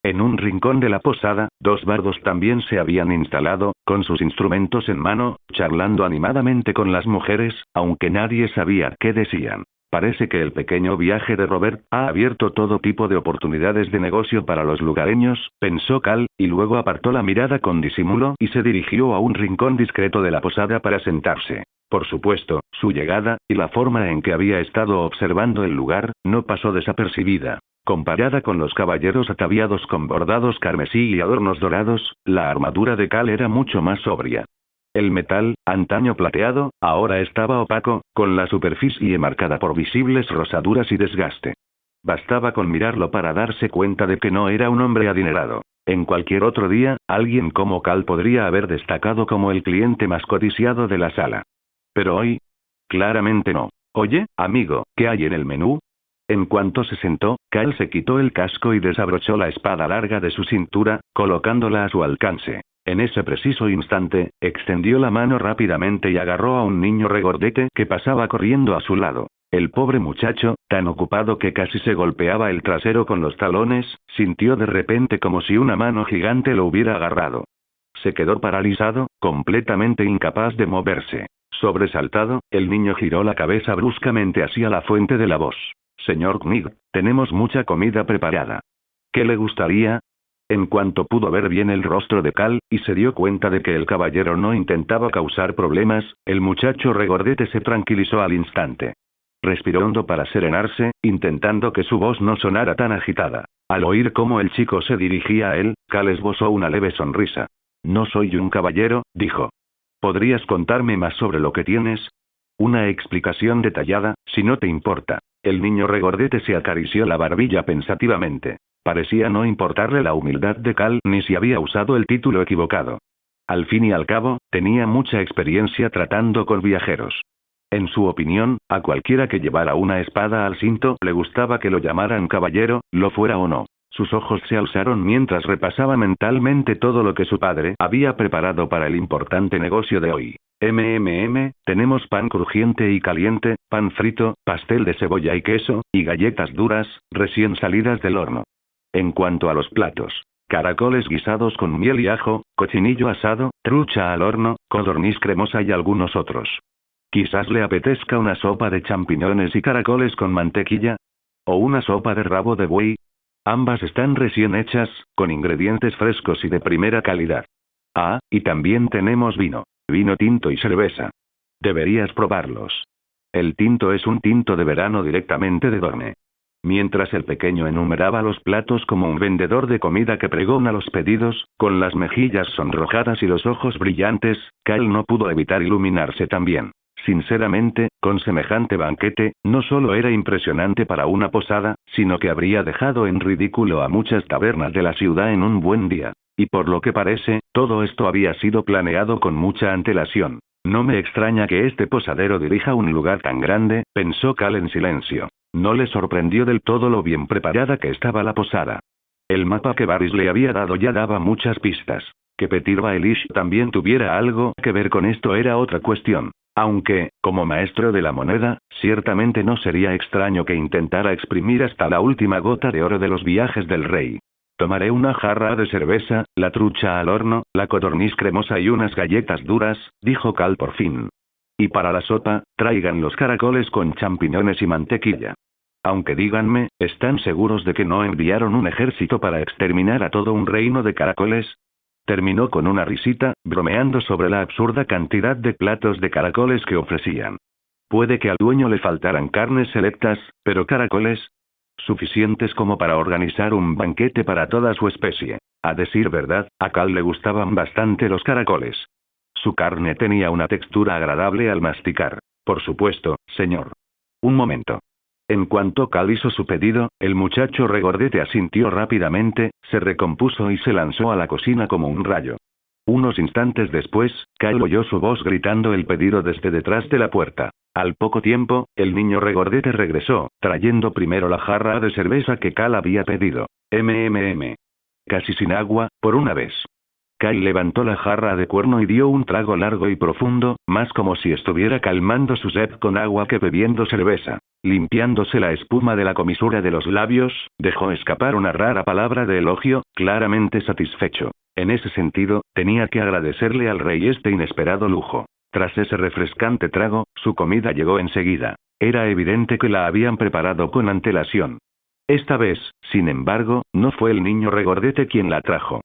En un rincón de la posada, dos bardos también se habían instalado, con sus instrumentos en mano, charlando animadamente con las mujeres, aunque nadie sabía qué decían. Parece que el pequeño viaje de Robert ha abierto todo tipo de oportunidades de negocio para los lugareños, pensó Cal, y luego apartó la mirada con disimulo y se dirigió a un rincón discreto de la posada para sentarse. Por supuesto, su llegada, y la forma en que había estado observando el lugar, no pasó desapercibida. Comparada con los caballeros ataviados con bordados carmesí y adornos dorados, la armadura de Cal era mucho más sobria. El metal, antaño plateado, ahora estaba opaco, con la superficie marcada por visibles rosaduras y desgaste. Bastaba con mirarlo para darse cuenta de que no era un hombre adinerado. En cualquier otro día, alguien como Cal podría haber destacado como el cliente más codiciado de la sala. Pero hoy, claramente no. Oye, amigo, ¿qué hay en el menú? En cuanto se sentó, Cal se quitó el casco y desabrochó la espada larga de su cintura, colocándola a su alcance. En ese preciso instante, extendió la mano rápidamente y agarró a un niño regordete que pasaba corriendo a su lado. El pobre muchacho, tan ocupado que casi se golpeaba el trasero con los talones, sintió de repente como si una mano gigante lo hubiera agarrado. Se quedó paralizado, completamente incapaz de moverse. Sobresaltado, el niño giró la cabeza bruscamente hacia la fuente de la voz. Señor Knig, tenemos mucha comida preparada. ¿Qué le gustaría? En cuanto pudo ver bien el rostro de Cal, y se dio cuenta de que el caballero no intentaba causar problemas, el muchacho regordete se tranquilizó al instante. Respiró hondo para serenarse, intentando que su voz no sonara tan agitada. Al oír cómo el chico se dirigía a él, Cal esbozó una leve sonrisa. No soy un caballero, dijo. ¿Podrías contarme más sobre lo que tienes? Una explicación detallada, si no te importa. El niño regordete se acarició la barbilla pensativamente. Parecía no importarle la humildad de Cal ni si había usado el título equivocado. Al fin y al cabo, tenía mucha experiencia tratando con viajeros. En su opinión, a cualquiera que llevara una espada al cinto le gustaba que lo llamaran caballero, lo fuera o no. Sus ojos se alzaron mientras repasaba mentalmente todo lo que su padre había preparado para el importante negocio de hoy. Tenemos pan crujiente y caliente, pan frito, pastel de cebolla y queso, y galletas duras, recién salidas del horno. En cuanto a los platos, caracoles guisados con miel y ajo, cochinillo asado, trucha al horno, codorniz cremosa y algunos otros. Quizás le apetezca una sopa de champiñones y caracoles con mantequilla. O una sopa de rabo de buey. Ambas están recién hechas, con ingredientes frescos y de primera calidad. Ah, y también tenemos vino tinto y cerveza. Deberías probarlos. El tinto es un tinto de verano directamente de Dorne. Mientras el pequeño enumeraba los platos como un vendedor de comida que pregona los pedidos, con las mejillas sonrojadas y los ojos brillantes, Cal no pudo evitar iluminarse también. Sinceramente, con semejante banquete, no solo era impresionante para una posada, sino que habría dejado en ridículo a muchas tabernas de la ciudad en un buen día. Y por lo que parece, todo esto había sido planeado con mucha antelación. No me extraña que este posadero dirija un lugar tan grande, pensó Cal en silencio. No le sorprendió del todo lo bien preparada que estaba la posada. El mapa que Varys le había dado ya daba muchas pistas. Que Petyr Baelish también tuviera algo que ver con esto era otra cuestión. Aunque, como maestro de la moneda, ciertamente no sería extraño que intentara exprimir hasta la última gota de oro de los viajes del rey. Tomaré una jarra de cerveza, la trucha al horno, la codorniz cremosa y unas galletas duras, dijo Cal por fin. Y para la sopa, traigan los caracoles con champiñones y mantequilla. Aunque díganme, ¿están seguros de que no enviaron un ejército para exterminar a todo un reino de caracoles? Terminó con una risita, bromeando sobre la absurda cantidad de platos de caracoles que ofrecían. Puede que al dueño le faltaran carnes selectas, pero caracoles, suficientes como para organizar un banquete para toda su especie. A decir verdad, a Cal le gustaban bastante los caracoles. Su carne tenía una textura agradable al masticar. Por supuesto, señor. Un momento. En cuanto Cal hizo su pedido, el muchacho regordete asintió rápidamente, se recompuso y se lanzó a la cocina como un rayo. Unos instantes después, Cal oyó su voz gritando el pedido desde detrás de la puerta. Al poco tiempo, el niño regordete regresó, trayendo primero la jarra de cerveza que Cal había pedido. Casi sin agua, por una vez. Cal levantó la jarra de cuerno y dio un trago largo y profundo, más como si estuviera calmando su sed con agua que bebiendo cerveza. Limpiándose la espuma de la comisura de los labios, dejó escapar una rara palabra de elogio, claramente satisfecho. En ese sentido, tenía que agradecerle al rey este inesperado lujo. Tras ese refrescante trago, su comida llegó enseguida. Era evidente que la habían preparado con antelación. Esta vez, sin embargo, no fue el niño regordete quien la trajo.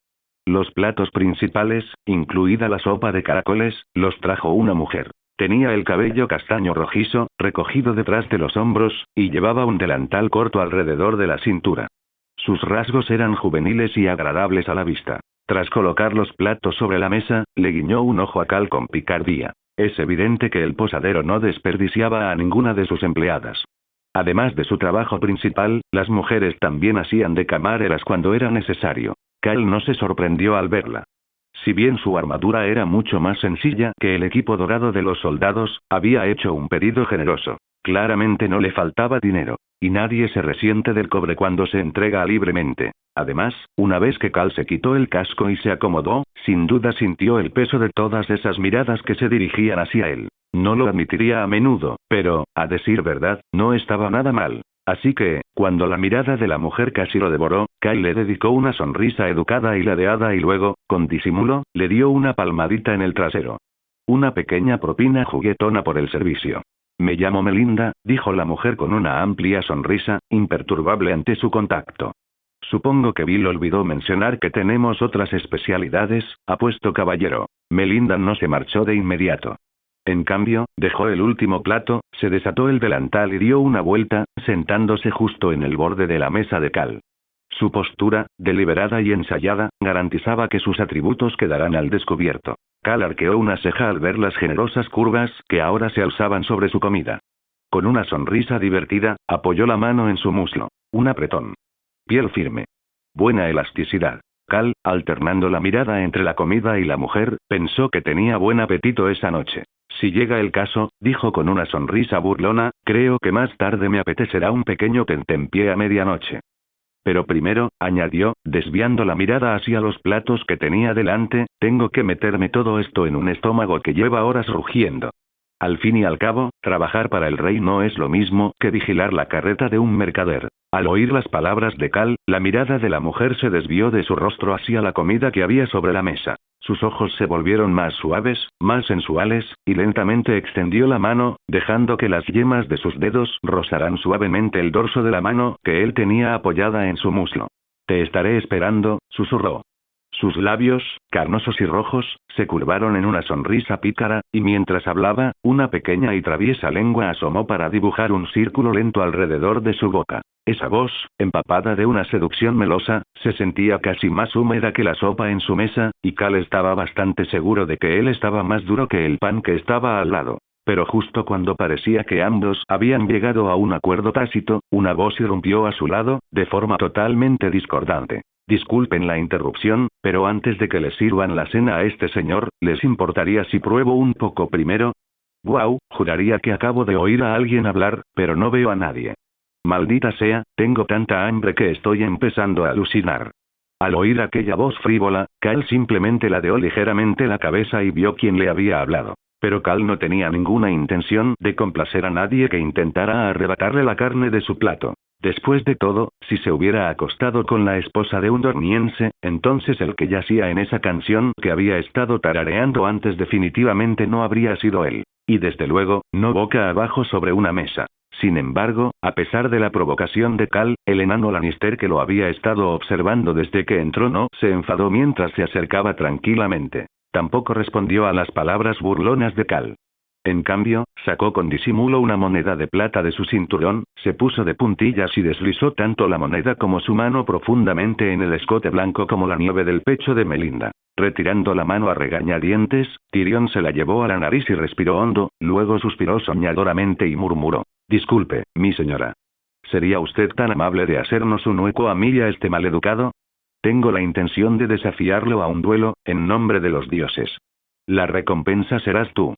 Los platos principales, incluida la sopa de caracoles, los trajo una mujer. Tenía el cabello castaño rojizo, recogido detrás de los hombros, y llevaba un delantal corto alrededor de la cintura. Sus rasgos eran juveniles y agradables a la vista. Tras colocar los platos sobre la mesa, le guiñó un ojo a Cal con picardía. Es evidente que el posadero no desperdiciaba a ninguna de sus empleadas. Además de su trabajo principal, las mujeres también hacían de camareras cuando era necesario. Cal no se sorprendió al verla. Si bien su armadura era mucho más sencilla que el equipo dorado de los soldados, había hecho un pedido generoso. Claramente no le faltaba dinero. Y nadie se resiente del cobre cuando se entrega libremente. Además, una vez que Cal se quitó el casco y se acomodó, sin duda sintió el peso de todas esas miradas que se dirigían hacia él. No lo admitiría a menudo, pero, a decir verdad, no estaba nada mal. Así que, cuando la mirada de la mujer casi lo devoró, Cal le dedicó una sonrisa educada y ladeada y luego, con disimulo, le dio una palmadita en el trasero. Una pequeña propina juguetona por el servicio. Me llamo Melinda, dijo la mujer con una amplia sonrisa, imperturbable ante su contacto. Supongo que Bill olvidó mencionar que tenemos otras especialidades, apuesto caballero. Melinda no se marchó de inmediato. En cambio, dejó el último plato, se desató el delantal y dio una vuelta, sentándose justo en el borde de la mesa de Cal. Su postura, deliberada y ensayada, garantizaba que sus atributos quedarán al descubierto. Cal arqueó una ceja al ver las generosas curvas que ahora se alzaban sobre su comida. Con una sonrisa divertida, apoyó la mano en su muslo. Un apretón. Piel firme. Buena elasticidad. Cal, alternando la mirada entre la comida y la mujer, pensó que tenía buen apetito esa noche. Si llega el caso, dijo con una sonrisa burlona, creo que más tarde me apetecerá un pequeño tentempié a medianoche. Pero primero, añadió, desviando la mirada hacia los platos que tenía delante, tengo que meterme todo esto en un estómago que lleva horas rugiendo. Al fin y al cabo, trabajar para el rey no es lo mismo que vigilar la carreta de un mercader. Al oír las palabras de Cal, la mirada de la mujer se desvió de su rostro hacia la comida que había sobre la mesa. Sus ojos se volvieron más suaves, más sensuales, y lentamente extendió la mano, dejando que las yemas de sus dedos rozaran suavemente el dorso de la mano que él tenía apoyada en su muslo. Te estaré esperando, susurró. Sus labios, carnosos y rojos, se curvaron en una sonrisa pícara, y mientras hablaba, una pequeña y traviesa lengua asomó para dibujar un círculo lento alrededor de su boca. Esa voz, empapada de una seducción melosa, se sentía casi más húmeda que la sopa en su mesa, y Cal estaba bastante seguro de que él estaba más duro que el pan que estaba al lado. Pero justo cuando parecía que ambos habían llegado a un acuerdo tácito, una voz irrumpió a su lado, de forma totalmente discordante. Disculpen la interrupción, pero antes de que le sirvan la cena a este señor, ¿les importaría si pruebo un poco primero? Guau, juraría que acabo de oír a alguien hablar, pero no veo a nadie. Maldita sea, tengo tanta hambre que estoy empezando a alucinar. Al oír aquella voz frívola, Cal simplemente ladeó ligeramente la cabeza y vio quién le había hablado. Pero Cal no tenía ninguna intención de complacer a nadie que intentara arrebatarle la carne de su plato. Después de todo, si se hubiera acostado con la esposa de un dorniense, entonces el que yacía en esa canción que había estado tarareando antes definitivamente no habría sido él. Y desde luego, no boca abajo sobre una mesa. Sin embargo, a pesar de la provocación de Cal, el enano Lannister que lo había estado observando desde que entró no se enfadó mientras se acercaba tranquilamente. Tampoco respondió a las palabras burlonas de Cal. En cambio, sacó con disimulo una moneda de plata de su cinturón, se puso de puntillas y deslizó tanto la moneda como su mano profundamente en el escote blanco como la nieve del pecho de Melinda. Retirando la mano a regañadientes, Tyrion se la llevó a la nariz y respiró hondo, luego suspiró soñadoramente y murmuró. Disculpe, mi señora. ¿Sería usted tan amable de hacernos un hueco a mí y a este maleducado? Tengo la intención de desafiarlo a un duelo, en nombre de los dioses. La recompensa serás tú.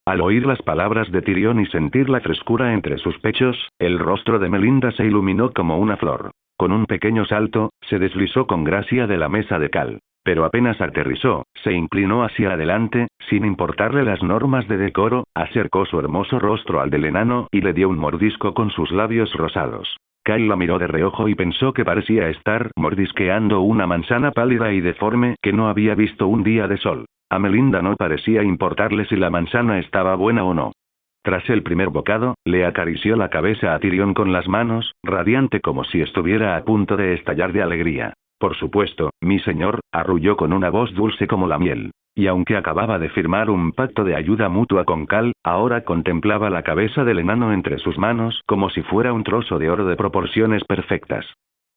Al oír las palabras de Tyrion y sentir la frescura entre sus pechos, el rostro de Melinda se iluminó como una flor. Con un pequeño salto, se deslizó con gracia de la mesa de Cal. Pero apenas aterrizó, se inclinó hacia adelante, sin importarle las normas de decoro, acercó su hermoso rostro al del enano y le dio un mordisco con sus labios rosados. Cal la miró de reojo y pensó que parecía estar mordisqueando una manzana pálida y deforme que no había visto un día de sol. A Melinda no parecía importarle si la manzana estaba buena o no. Tras el primer bocado, le acarició la cabeza a Tyrion con las manos, radiante como si estuviera a punto de estallar de alegría. Por supuesto, mi señor, arrulló con una voz dulce como la miel. Y aunque acababa de firmar un pacto de ayuda mutua con Cal, ahora contemplaba la cabeza del enano entre sus manos como si fuera un trozo de oro de proporciones perfectas.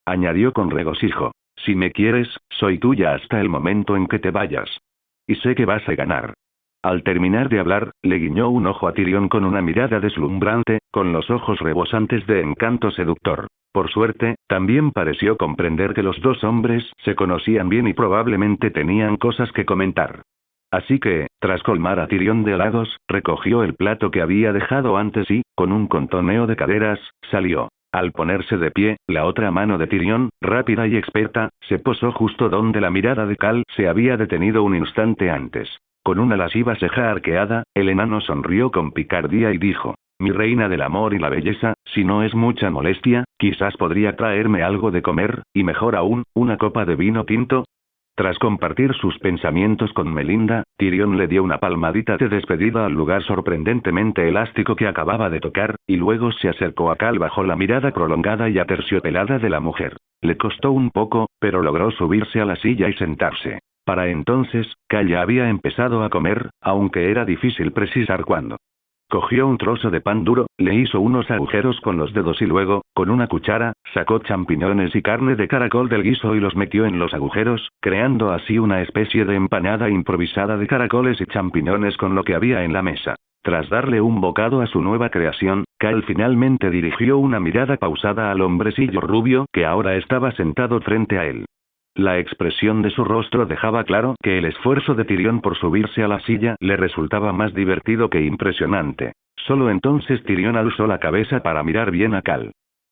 Añadió con regocijo. Si me quieres, soy tuya hasta el momento en que te vayas. Y sé que vas a ganar. Al terminar de hablar, le guiñó un ojo a Tyrion con una mirada deslumbrante, con los ojos rebosantes de encanto seductor. Por suerte, también pareció comprender que los dos hombres se conocían bien y probablemente tenían cosas que comentar. Así que, tras colmar a Tyrion de halagos, recogió el plato que había dejado antes y, con un contoneo de caderas, salió. Al ponerse de pie, la otra mano de Tyrion, rápida y experta, se posó justo donde la mirada de Cal se había detenido un instante antes. Con una lasciva ceja arqueada, el enano sonrió con picardía y dijo: «Mi reina del amor y la belleza, si no es mucha molestia, quizás podría traerme algo de comer, y mejor aún, una copa de vino tinto». Tras compartir sus pensamientos con Melinda, Tyrion le dio una palmadita de despedida al lugar sorprendentemente elástico que acababa de tocar, y luego se acercó a Cal bajo la mirada prolongada y aterciopelada de la mujer. Le costó un poco, pero logró subirse a la silla y sentarse. Para entonces, Cal ya había empezado a comer, aunque era difícil precisar cuándo. Cogió un trozo de pan duro, le hizo unos agujeros con los dedos y luego, con una cuchara, sacó champiñones y carne de caracol del guiso y los metió en los agujeros, creando así una especie de empanada improvisada de caracoles y champiñones con lo que había en la mesa. Tras darle un bocado a su nueva creación, Cal finalmente dirigió una mirada pausada al hombrecillo rubio que ahora estaba sentado frente a él. La expresión de su rostro dejaba claro que el esfuerzo de Tyrion por subirse a la silla le resultaba más divertido que impresionante. Solo entonces Tyrion alzó la cabeza para mirar bien a Cal.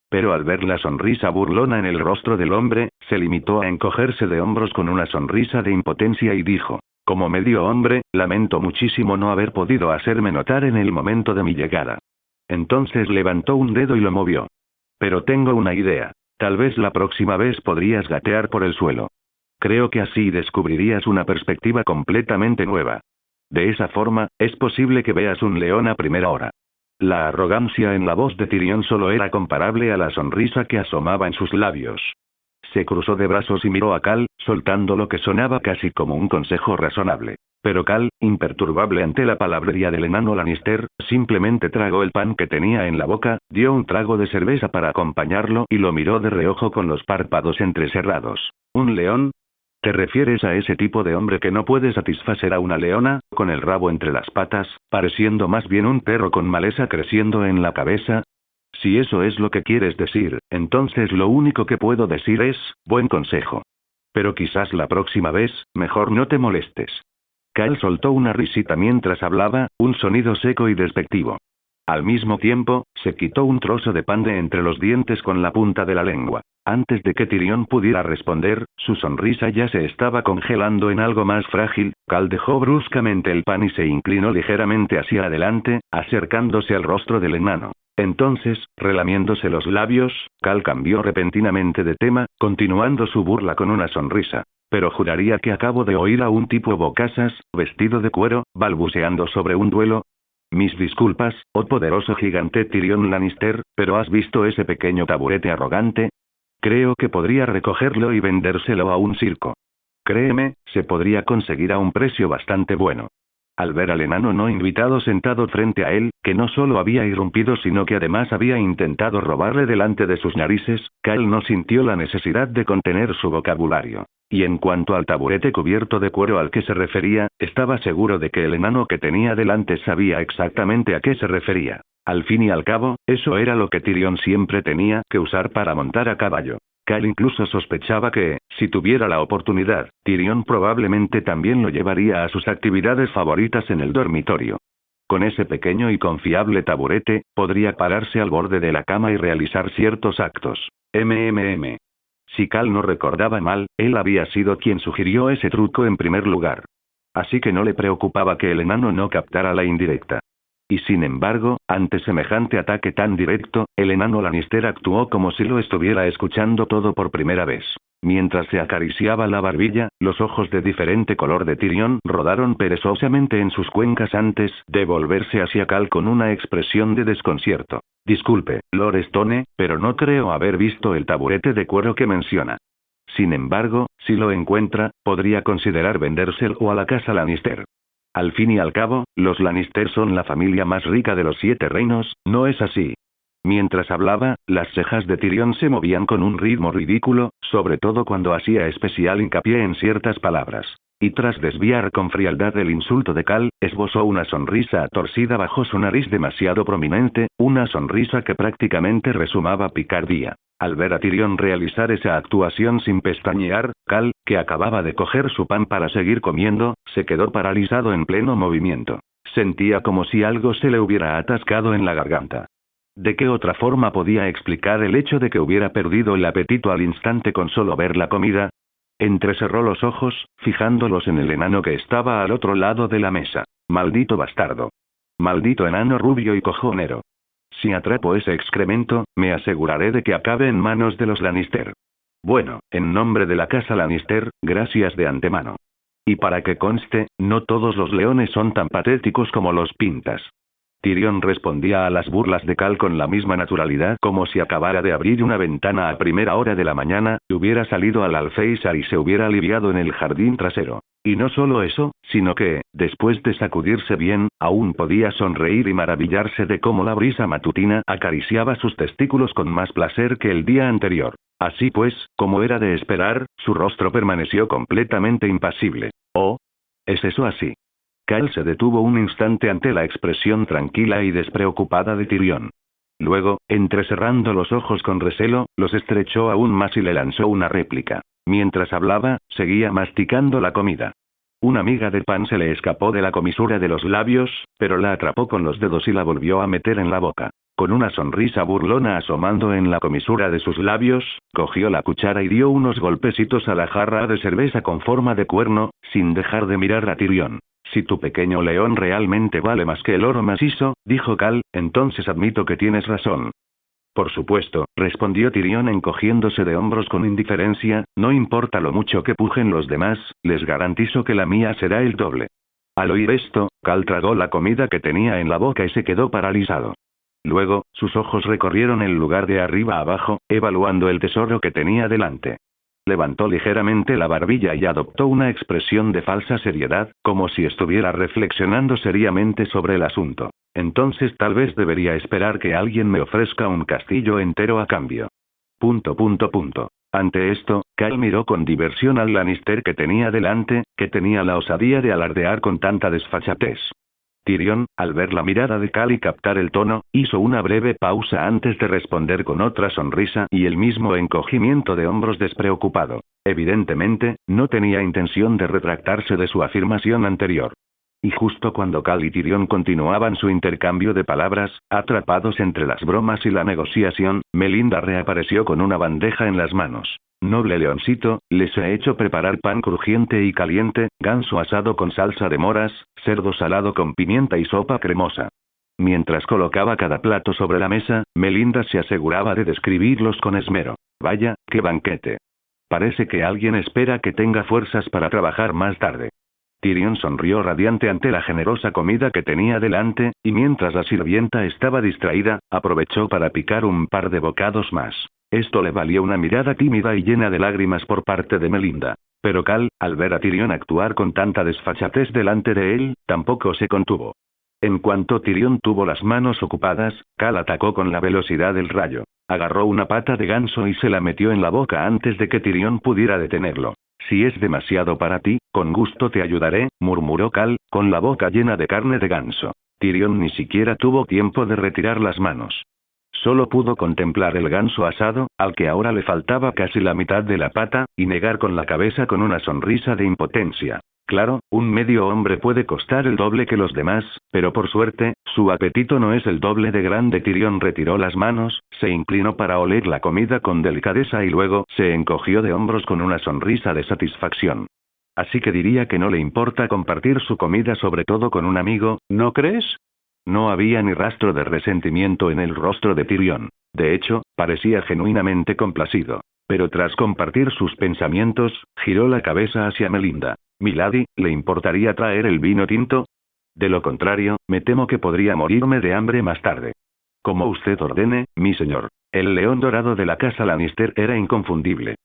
Pero al ver la sonrisa burlona en el rostro del hombre, se limitó a encogerse de hombros con una sonrisa de impotencia y dijo: «Como medio hombre, lamento muchísimo no haber podido hacerme notar en el momento de mi llegada». Entonces levantó un dedo y lo movió. «Pero tengo una idea. Tal vez la próxima vez podrías gatear por el suelo. Creo que así descubrirías una perspectiva completamente nueva. De esa forma, es posible que veas un león a primera hora». La arrogancia en la voz de Tyrion solo era comparable a la sonrisa que asomaba en sus labios. Se cruzó de brazos y miró a Cal, soltando lo que sonaba casi como un consejo razonable. Pero Cal, imperturbable ante la palabrería del enano Lannister, simplemente tragó el pan que tenía en la boca, dio un trago de cerveza para acompañarlo y lo miró de reojo con los párpados entrecerrados. ¿Un león? ¿Te refieres a ese tipo de hombre que no puede satisfacer a una leona, con el rabo entre las patas, pareciendo más bien un perro con maleza creciendo en la cabeza? Si eso es lo que quieres decir, entonces lo único que puedo decir es, buen consejo. Pero quizás la próxima vez, mejor no te molestes. Cal soltó una risita mientras hablaba, un sonido seco y despectivo. Al mismo tiempo, se quitó un trozo de pan de entre los dientes con la punta de la lengua. Antes de que Tyrion pudiera responder, su sonrisa ya se estaba congelando en algo más frágil. Cal dejó bruscamente el pan y se inclinó ligeramente hacia adelante, acercándose al rostro del enano. Entonces, relamiéndose los labios, Cal cambió repentinamente de tema, continuando su burla con una sonrisa. «Pero juraría que acabo de oír a un tipo bocazas, vestido de cuero, balbuceando sobre un duelo». «Mis disculpas, oh poderoso gigante Tyrion Lannister, pero ¿has visto ese pequeño taburete arrogante? Creo que podría recogerlo y vendérselo a un circo. Créeme, se podría conseguir a un precio bastante bueno». Al ver al enano no invitado sentado frente a él, que no solo había irrumpido sino que además había intentado robarle delante de sus narices, Cal no sintió la necesidad de contener su vocabulario. Y en cuanto al taburete cubierto de cuero al que se refería, estaba seguro de que el enano que tenía delante sabía exactamente a qué se refería. Al fin y al cabo, eso era lo que Tyrion siempre tenía que usar para montar a caballo. Cal incluso sospechaba que, si tuviera la oportunidad, Tyrion probablemente también lo llevaría a sus actividades favoritas en el dormitorio. Con ese pequeño y confiable taburete, podría pararse al borde de la cama y realizar ciertos actos. Si Cal no recordaba mal, él había sido quien sugirió ese truco en primer lugar. Así que no le preocupaba que el enano no captara la indirecta. Y sin embargo, ante semejante ataque tan directo, el enano Lannister actuó como si lo estuviera escuchando todo por primera vez. Mientras se acariciaba la barbilla, los ojos de diferente color de Tyrion rodaron perezosamente en sus cuencas antes de volverse hacia Cal con una expresión de desconcierto. «Disculpe, Lord Stone, pero no creo haber visto el taburete de cuero que menciona. Sin embargo, si lo encuentra, podría considerar vendérselo a la casa Lannister. Al fin y al cabo, los Lannister son la familia más rica de los 7 reinos, ¿no es así?». Mientras hablaba, las cejas de Tyrion se movían con un ritmo ridículo, sobre todo cuando hacía especial hincapié en ciertas palabras. Y tras desviar con frialdad el insulto de Cal, esbozó una sonrisa torcida bajo su nariz demasiado prominente, una sonrisa que prácticamente resumaba picardía. Al ver a Tyrion realizar esa actuación sin pestañear, Cal, que acababa de coger su pan para seguir comiendo, se quedó paralizado en pleno movimiento. Sentía como si algo se le hubiera atascado en la garganta. ¿De qué otra forma podía explicar el hecho de que hubiera perdido el apetito al instante con solo ver la comida? Entrecerró los ojos, fijándolos en el enano que estaba al otro lado de la mesa. Maldito bastardo. Maldito enano rubio y cojonero. Si atrapo ese excremento, me aseguraré de que acabe en manos de los Lannister. Bueno, en nombre de la casa Lannister, gracias de antemano. Y para que conste, no todos los leones son tan patéticos como los pintas. Tyrion respondía a las burlas de Cal con la misma naturalidad como si acabara de abrir una ventana a primera hora de la mañana, hubiera salido al alféizar y se hubiera aliviado en el jardín trasero. Y no solo eso, sino que, después de sacudirse bien, aún podía sonreír y maravillarse de cómo la brisa matutina acariciaba sus testículos con más placer que el día anterior. Así pues, como era de esperar, su rostro permaneció completamente impasible. ¿Oh? ¿Es eso así? Cal se detuvo un instante ante la expresión tranquila y despreocupada de Tyrion. Luego, entrecerrando los ojos con recelo, los estrechó aún más y le lanzó una réplica. Mientras hablaba, seguía masticando la comida. Una miga de pan se le escapó de la comisura de los labios, pero la atrapó con los dedos y la volvió a meter en la boca. Con una sonrisa burlona asomando en la comisura de sus labios, cogió la cuchara y dio unos golpecitos a la jarra de cerveza con forma de cuerno, sin dejar de mirar a Tyrion. Si tu pequeño león realmente vale más que el oro macizo, dijo Cal, entonces admito que tienes razón. Por supuesto, respondió Tyrion encogiéndose de hombros con indiferencia, no importa lo mucho que pujen los demás, les garantizo que la mía será el doble. Al oír esto, Cal tragó la comida que tenía en la boca y se quedó paralizado. Luego, sus ojos recorrieron el lugar de arriba a abajo, evaluando el tesoro que tenía delante. Levantó ligeramente la barbilla y adoptó una expresión de falsa seriedad, como si estuviera reflexionando seriamente sobre el asunto. Entonces tal vez debería esperar que alguien me ofrezca un castillo entero a cambio. Ante esto, Cal miró con diversión al Lannister que tenía delante, que tenía la osadía de alardear con tanta desfachatez. Tyrion, al ver la mirada de Cal y captar el tono, hizo una breve pausa antes de responder con otra sonrisa y el mismo encogimiento de hombros despreocupado. Evidentemente, no tenía intención de retractarse de su afirmación anterior. Y justo cuando Cal y Tyrion continuaban su intercambio de palabras, atrapados entre las bromas y la negociación, Melinda reapareció con una bandeja en las manos. Noble leoncito, les he hecho preparar pan crujiente y caliente, ganso asado con salsa de moras, cerdo salado con pimienta y sopa cremosa. Mientras colocaba cada plato sobre la mesa, Melinda se aseguraba de describirlos con esmero. Vaya, qué banquete. Parece que alguien espera que tenga fuerzas para trabajar más tarde. Tyrion sonrió radiante ante la generosa comida que tenía delante, y mientras la sirvienta estaba distraída, aprovechó para picar un par de bocados más. Esto le valió una mirada tímida y llena de lágrimas por parte de Melinda. Pero Cal, al ver a Tyrion actuar con tanta desfachatez delante de él, tampoco se contuvo. En cuanto Tyrion tuvo las manos ocupadas, Cal atacó con la velocidad del rayo. Agarró una pata de ganso y se la metió en la boca antes de que Tyrion pudiera detenerlo. Si es demasiado para ti, con gusto te ayudaré, murmuró Cal, con la boca llena de carne de ganso. Tyrion ni siquiera tuvo tiempo de retirar las manos. Solo pudo contemplar el ganso asado, al que ahora le faltaba casi la mitad de la pata, y negar con la cabeza con una sonrisa de impotencia. Claro, un medio hombre puede costar el doble que los demás, pero por suerte, su apetito no es el doble de grande. Tyrion retiró las manos, se inclinó para oler la comida con delicadeza y luego se encogió de hombros con una sonrisa de satisfacción. Así que diría que no le importa compartir su comida, sobre todo con un amigo, ¿no crees? No había ni rastro de resentimiento en el rostro de Tyrion. De hecho, parecía genuinamente complacido. Pero tras compartir sus pensamientos, giró la cabeza hacia Melinda. «Milady, ¿le importaría traer el vino tinto? De lo contrario, me temo que podría morirme de hambre más tarde». «Como usted ordene, mi señor». El león dorado de la casa Lannister era inconfundible.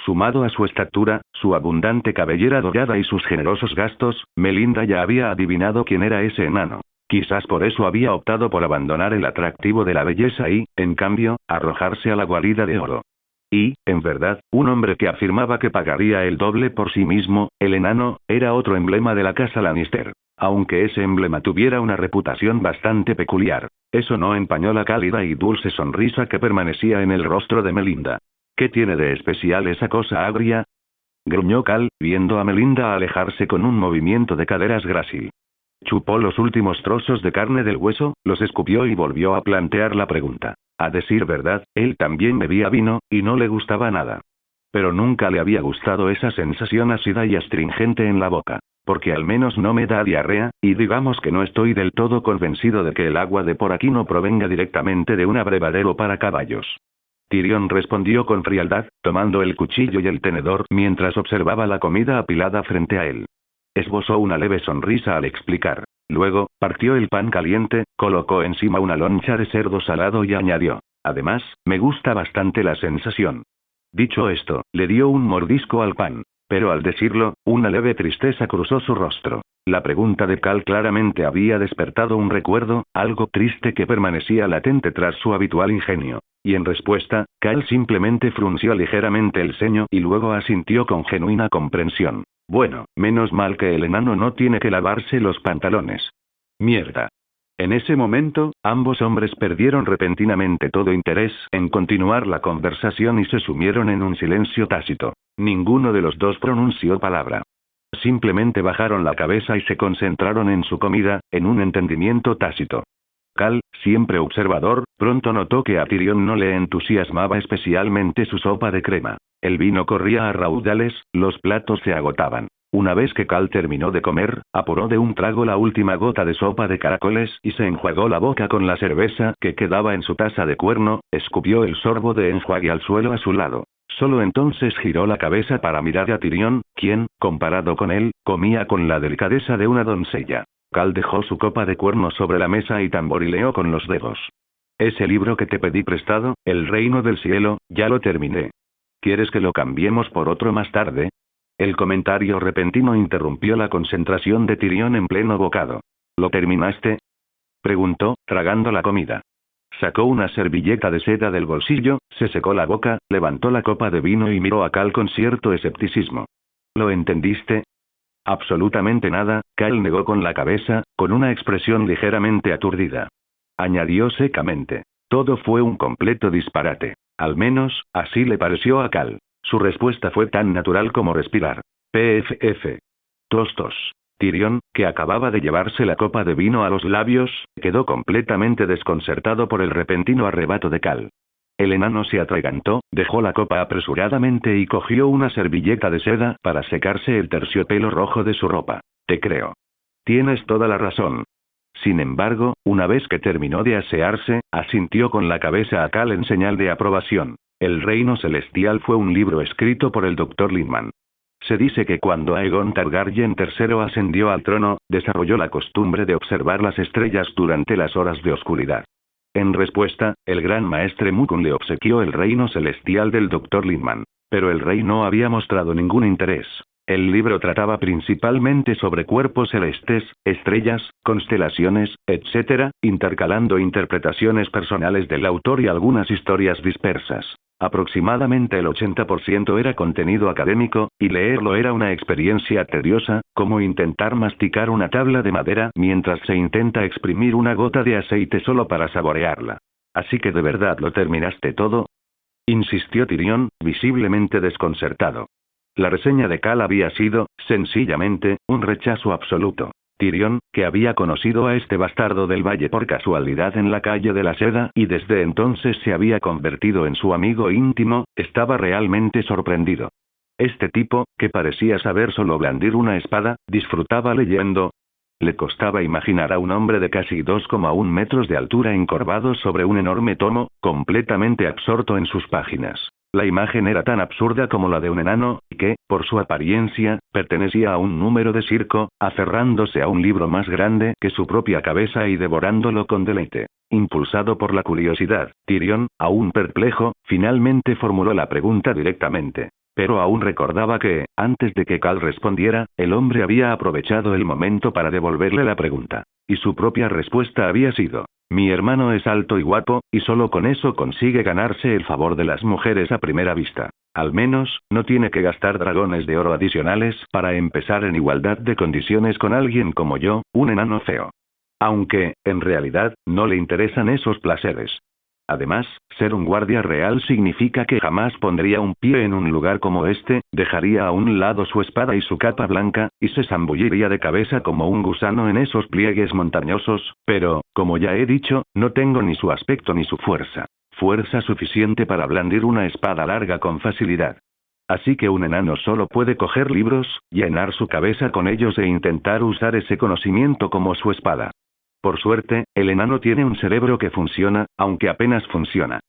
Sumado a su estatura, su abundante cabellera dorada y sus generosos gastos, Melinda ya había adivinado quién era ese enano. Quizás por eso había optado por abandonar el atractivo de la belleza y, en cambio, arrojarse a la guarida de oro. Y, en verdad, un hombre que afirmaba que pagaría el doble por sí mismo, el enano, era otro emblema de la casa Lannister. aunque ese emblema tuviera una reputación bastante peculiar. Eso no empañó la cálida y dulce sonrisa que permanecía en el rostro de Melinda. ¿Qué tiene de especial esa cosa agria? Gruñó Cal, viendo a Melinda alejarse con un movimiento de caderas grácil. Chupó los últimos trozos de carne del hueso, los escupió y volvió a plantear la pregunta. A decir verdad, él también bebía vino, y no le gustaba nada. Pero nunca le había gustado esa sensación ácida y astringente en la boca. Porque al menos no me da diarrea, y digamos que no estoy del todo convencido de que el agua de por aquí no provenga directamente de un abrevadero para caballos. Tyrion respondió con frialdad, tomando el cuchillo y el tenedor mientras observaba la comida apilada frente a él. Esbozó una leve sonrisa al explicar. Luego, partió el pan caliente, colocó encima una loncha de cerdo salado y añadió. Además, me gusta bastante la sensación. Dicho esto, le dio un mordisco al pan. Pero al decirlo, una leve tristeza cruzó su rostro. La pregunta de Cal claramente había despertado un recuerdo, algo triste que permanecía latente tras su habitual ingenio. Y en respuesta, Cal simplemente frunció ligeramente el ceño y luego asintió con genuina comprensión. Bueno, menos mal que el enano no tiene que lavarse los pantalones. Mierda. En ese momento, ambos hombres perdieron repentinamente todo interés en continuar la conversación y se sumieron en un silencio tácito. Ninguno de los dos pronunció palabra. Simplemente bajaron la cabeza y se concentraron en su comida, en un entendimiento tácito. Cal, siempre observador, pronto notó que a Tyrion no le entusiasmaba especialmente su sopa de crema. El vino corría a raudales, los platos se agotaban. Una vez que Cal terminó de comer, apuró de un trago la última gota de sopa de caracoles y se enjuagó la boca con la cerveza que quedaba en su taza de cuerno, escupió el sorbo de enjuague al suelo a su lado. Solo entonces giró la cabeza para mirar a Tyrion, quien, comparado con él, comía con la delicadeza de una doncella. Cal dejó su copa de cuerno sobre la mesa y tamborileó con los dedos. Ese libro que te pedí prestado, El Reino del Cielo, ya lo terminé. ¿Quieres que lo cambiemos por otro más tarde? El comentario repentino interrumpió la concentración de Tyrion en pleno bocado. ¿Lo terminaste?, preguntó, tragando la comida. Sacó una servilleta de seda del bolsillo, se secó la boca, levantó la copa de vino y miró a Cal con cierto escepticismo. ¿Lo entendiste? Absolutamente nada, Cal negó con la cabeza, con una expresión ligeramente aturdida. Añadió secamente. Todo fue un completo disparate. Al menos, así le pareció a Cal. Su respuesta fue tan natural como respirar. PFF. Tostos. Tyrion, que acababa de llevarse la copa de vino a los labios, quedó completamente desconcertado por el repentino arrebato de Cal. El enano se atragantó, dejó la copa apresuradamente y cogió una servilleta de seda para secarse el terciopelo rojo de su ropa. Te creo. Tienes toda la razón. Sin embargo, una vez que terminó de asearse, asintió con la cabeza a Cal en señal de aprobación. El Reino Celestial fue un libro escrito por el Dr. Lindman. Se dice que cuando Aegon Targaryen III ascendió al trono, desarrolló la costumbre de observar las estrellas durante las horas de oscuridad. En respuesta, el gran maestre Mukun le obsequió el Reino Celestial del Dr. Lindman. Pero el rey no había mostrado ningún interés. El libro trataba principalmente sobre cuerpos celestes, estrellas, constelaciones, etc., intercalando interpretaciones personales del autor y algunas historias dispersas. Aproximadamente el 80% era contenido académico, y leerlo era una experiencia tediosa, como intentar masticar una tabla de madera mientras se intenta exprimir una gota de aceite solo para saborearla. ¿Así que de verdad lo terminaste todo?, insistió Tyrion, visiblemente desconcertado. La reseña de Cal había sido, sencillamente, un rechazo absoluto. Tyrion, que había conocido a este bastardo del valle por casualidad en la calle de la Seda y desde entonces se había convertido en su amigo íntimo, estaba realmente sorprendido. Este tipo, que parecía saber solo blandir una espada, disfrutaba leyendo. Le costaba imaginar a un hombre de casi 2,1 metros de altura encorvado sobre un enorme tomo, completamente absorto en sus páginas. La imagen era tan absurda como la de un enano, que, por su apariencia, pertenecía a un número de circo, aferrándose a un libro más grande que su propia cabeza y devorándolo con deleite. Impulsado por la curiosidad, Tyrion, aún perplejo, finalmente formuló la pregunta directamente. Pero aún recordaba que, antes de que Cal respondiera, el hombre había aprovechado el momento para devolverle la pregunta. Y su propia respuesta había sido: mi hermano es alto y guapo, y solo con eso consigue ganarse el favor de las mujeres a primera vista. Al menos, no tiene que gastar dragones de oro adicionales para empezar en igualdad de condiciones con alguien como yo, un enano feo. Aunque, en realidad, no le interesan esos placeres. Además, ser un guardia real significa que jamás pondría un pie en un lugar como este, dejaría a un lado su espada y su capa blanca, y se zambulliría de cabeza como un gusano en esos pliegues montañosos, pero, como ya he dicho, no tengo ni su aspecto ni su fuerza. Fuerza suficiente para blandir una espada larga con facilidad. Así que un enano solo puede coger libros, llenar su cabeza con ellos e intentar usar ese conocimiento como su espada. Por suerte, el enano tiene un cerebro que funciona, aunque apenas funciona.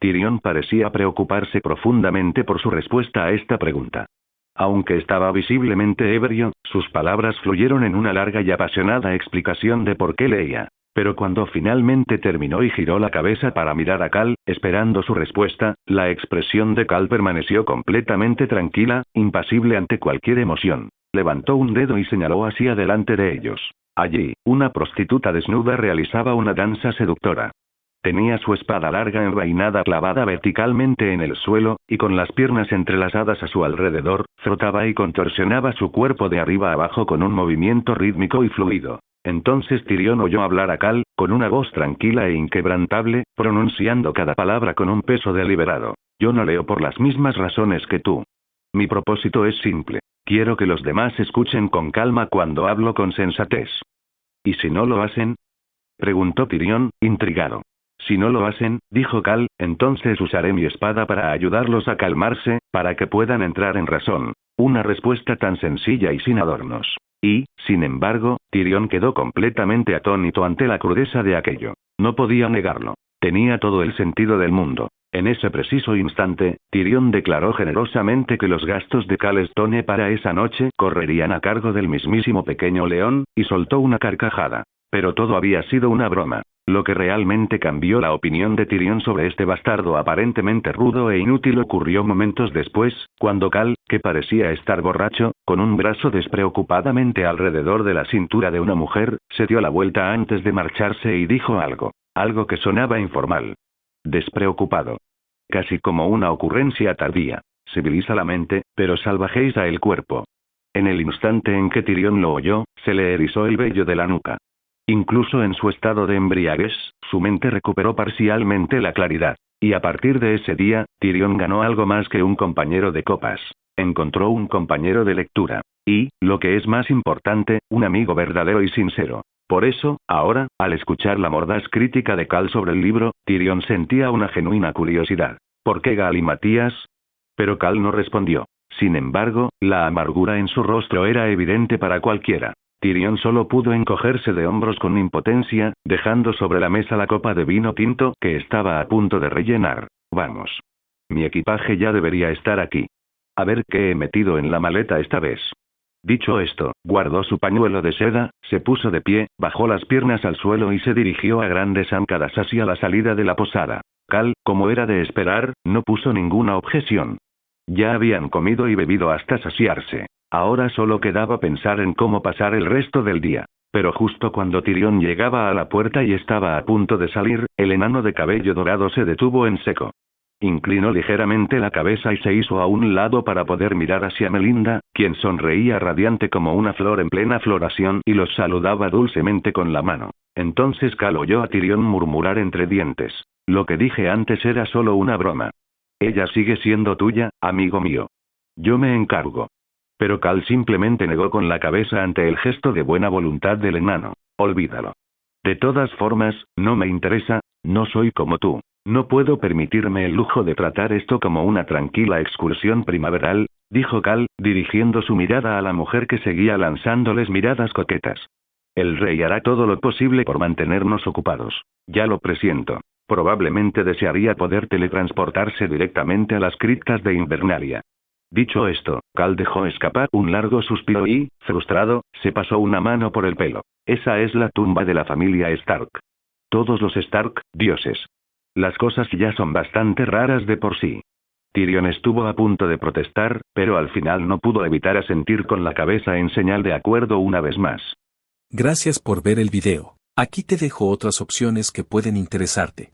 Tyrion parecía preocuparse profundamente por su respuesta a esta pregunta. Aunque estaba visiblemente ebrio, sus palabras fluyeron en una larga y apasionada explicación de por qué leía. Pero cuando finalmente terminó y giró la cabeza para mirar a Cal, esperando su respuesta, la expresión de Cal permaneció completamente tranquila, impasible ante cualquier emoción. Levantó un dedo y señaló hacia delante de ellos. Allí, una prostituta desnuda realizaba una danza seductora. Tenía su espada larga envainada clavada verticalmente en el suelo, y con las piernas entrelazadas a su alrededor, frotaba y contorsionaba su cuerpo de arriba a abajo con un movimiento rítmico y fluido. Entonces Tyrion oyó hablar a Cal, con una voz tranquila e inquebrantable, pronunciando cada palabra con un peso deliberado. Yo no leo por las mismas razones que tú. Mi propósito es simple. Quiero que los demás escuchen con calma cuando hablo con sensatez. ¿Y si no lo hacen? Preguntó Tyrion, intrigado. Si no lo hacen, dijo Cal, entonces usaré mi espada para ayudarlos a calmarse, para que puedan entrar en razón. Una respuesta tan sencilla y sin adornos. Y, sin embargo, Tyrion quedó completamente atónito ante la crudeza de aquello. No podía negarlo. Tenía todo el sentido del mundo. En ese preciso instante, Tyrion declaró generosamente que los gastos de Cal Stone para esa noche correrían a cargo del mismísimo pequeño león, y soltó una carcajada. Pero todo había sido una broma. Lo que realmente cambió la opinión de Tyrion sobre este bastardo aparentemente rudo e inútil ocurrió momentos después, cuando Cal, que parecía estar borracho, con un brazo despreocupadamente alrededor de la cintura de una mujer, se dio la vuelta antes de marcharse y dijo algo. Algo que sonaba informal. Despreocupado. Casi como una ocurrencia tardía. Civiliza la mente, pero salvajeiza el cuerpo. En el instante en que Tyrion lo oyó, se le erizó el vello de la nuca. Incluso en su estado de embriaguez, su mente recuperó parcialmente la claridad. Y a partir de ese día, Tyrion ganó algo más que un compañero de copas. Encontró un compañero de lectura. Y, lo que es más importante, un amigo verdadero y sincero. Por eso, ahora, al escuchar la mordaz crítica de Cal sobre el libro, Tyrion sentía una genuina curiosidad. ¿Por qué Galimatías? Pero Cal no respondió. Sin embargo, la amargura en su rostro era evidente para cualquiera. Tyrion solo pudo encogerse de hombros con impotencia, dejando sobre la mesa la copa de vino tinto que estaba a punto de rellenar. Vamos. Mi equipaje ya debería estar aquí. A ver qué he metido en la maleta esta vez. Dicho esto, guardó su pañuelo de seda, se puso de pie, bajó las piernas al suelo y se dirigió a grandes zancadas hacia la salida de la posada. Cal, como era de esperar, no puso ninguna objeción. Ya habían comido y bebido hasta saciarse. Ahora solo quedaba pensar en cómo pasar el resto del día. Pero justo cuando Tyrion llegaba a la puerta y estaba a punto de salir, el enano de cabello dorado se detuvo en seco. Inclinó ligeramente la cabeza y se hizo a un lado para poder mirar hacia Melinda, quien sonreía radiante como una flor en plena floración y los saludaba dulcemente con la mano. Entonces Cal oyó a Tyrion murmurar entre dientes. Lo que dije antes era solo una broma. Ella sigue siendo tuya, amigo mío. Yo me encargo. Pero Cal simplemente negó con la cabeza ante el gesto de buena voluntad del enano. Olvídalo. De todas formas, no me interesa, no soy como tú. No puedo permitirme el lujo de tratar esto como una tranquila excursión primaveral, dijo Cal, dirigiendo su mirada a la mujer que seguía lanzándoles miradas coquetas. El rey hará todo lo posible por mantenernos ocupados. Ya lo presiento. Probablemente desearía poder teletransportarse directamente a las criptas de Invernalia. Dicho esto, Cal dejó escapar un largo suspiro y, frustrado, se pasó una mano por el pelo. Esa es la tumba de la familia Stark. Todos los Stark, dioses. Las cosas ya son bastante raras de por sí. Tyrion estuvo a punto de protestar, pero al final no pudo evitar asentir con la cabeza en señal de acuerdo una vez más. Gracias por ver el video. Aquí te dejo otras opciones que pueden interesarte.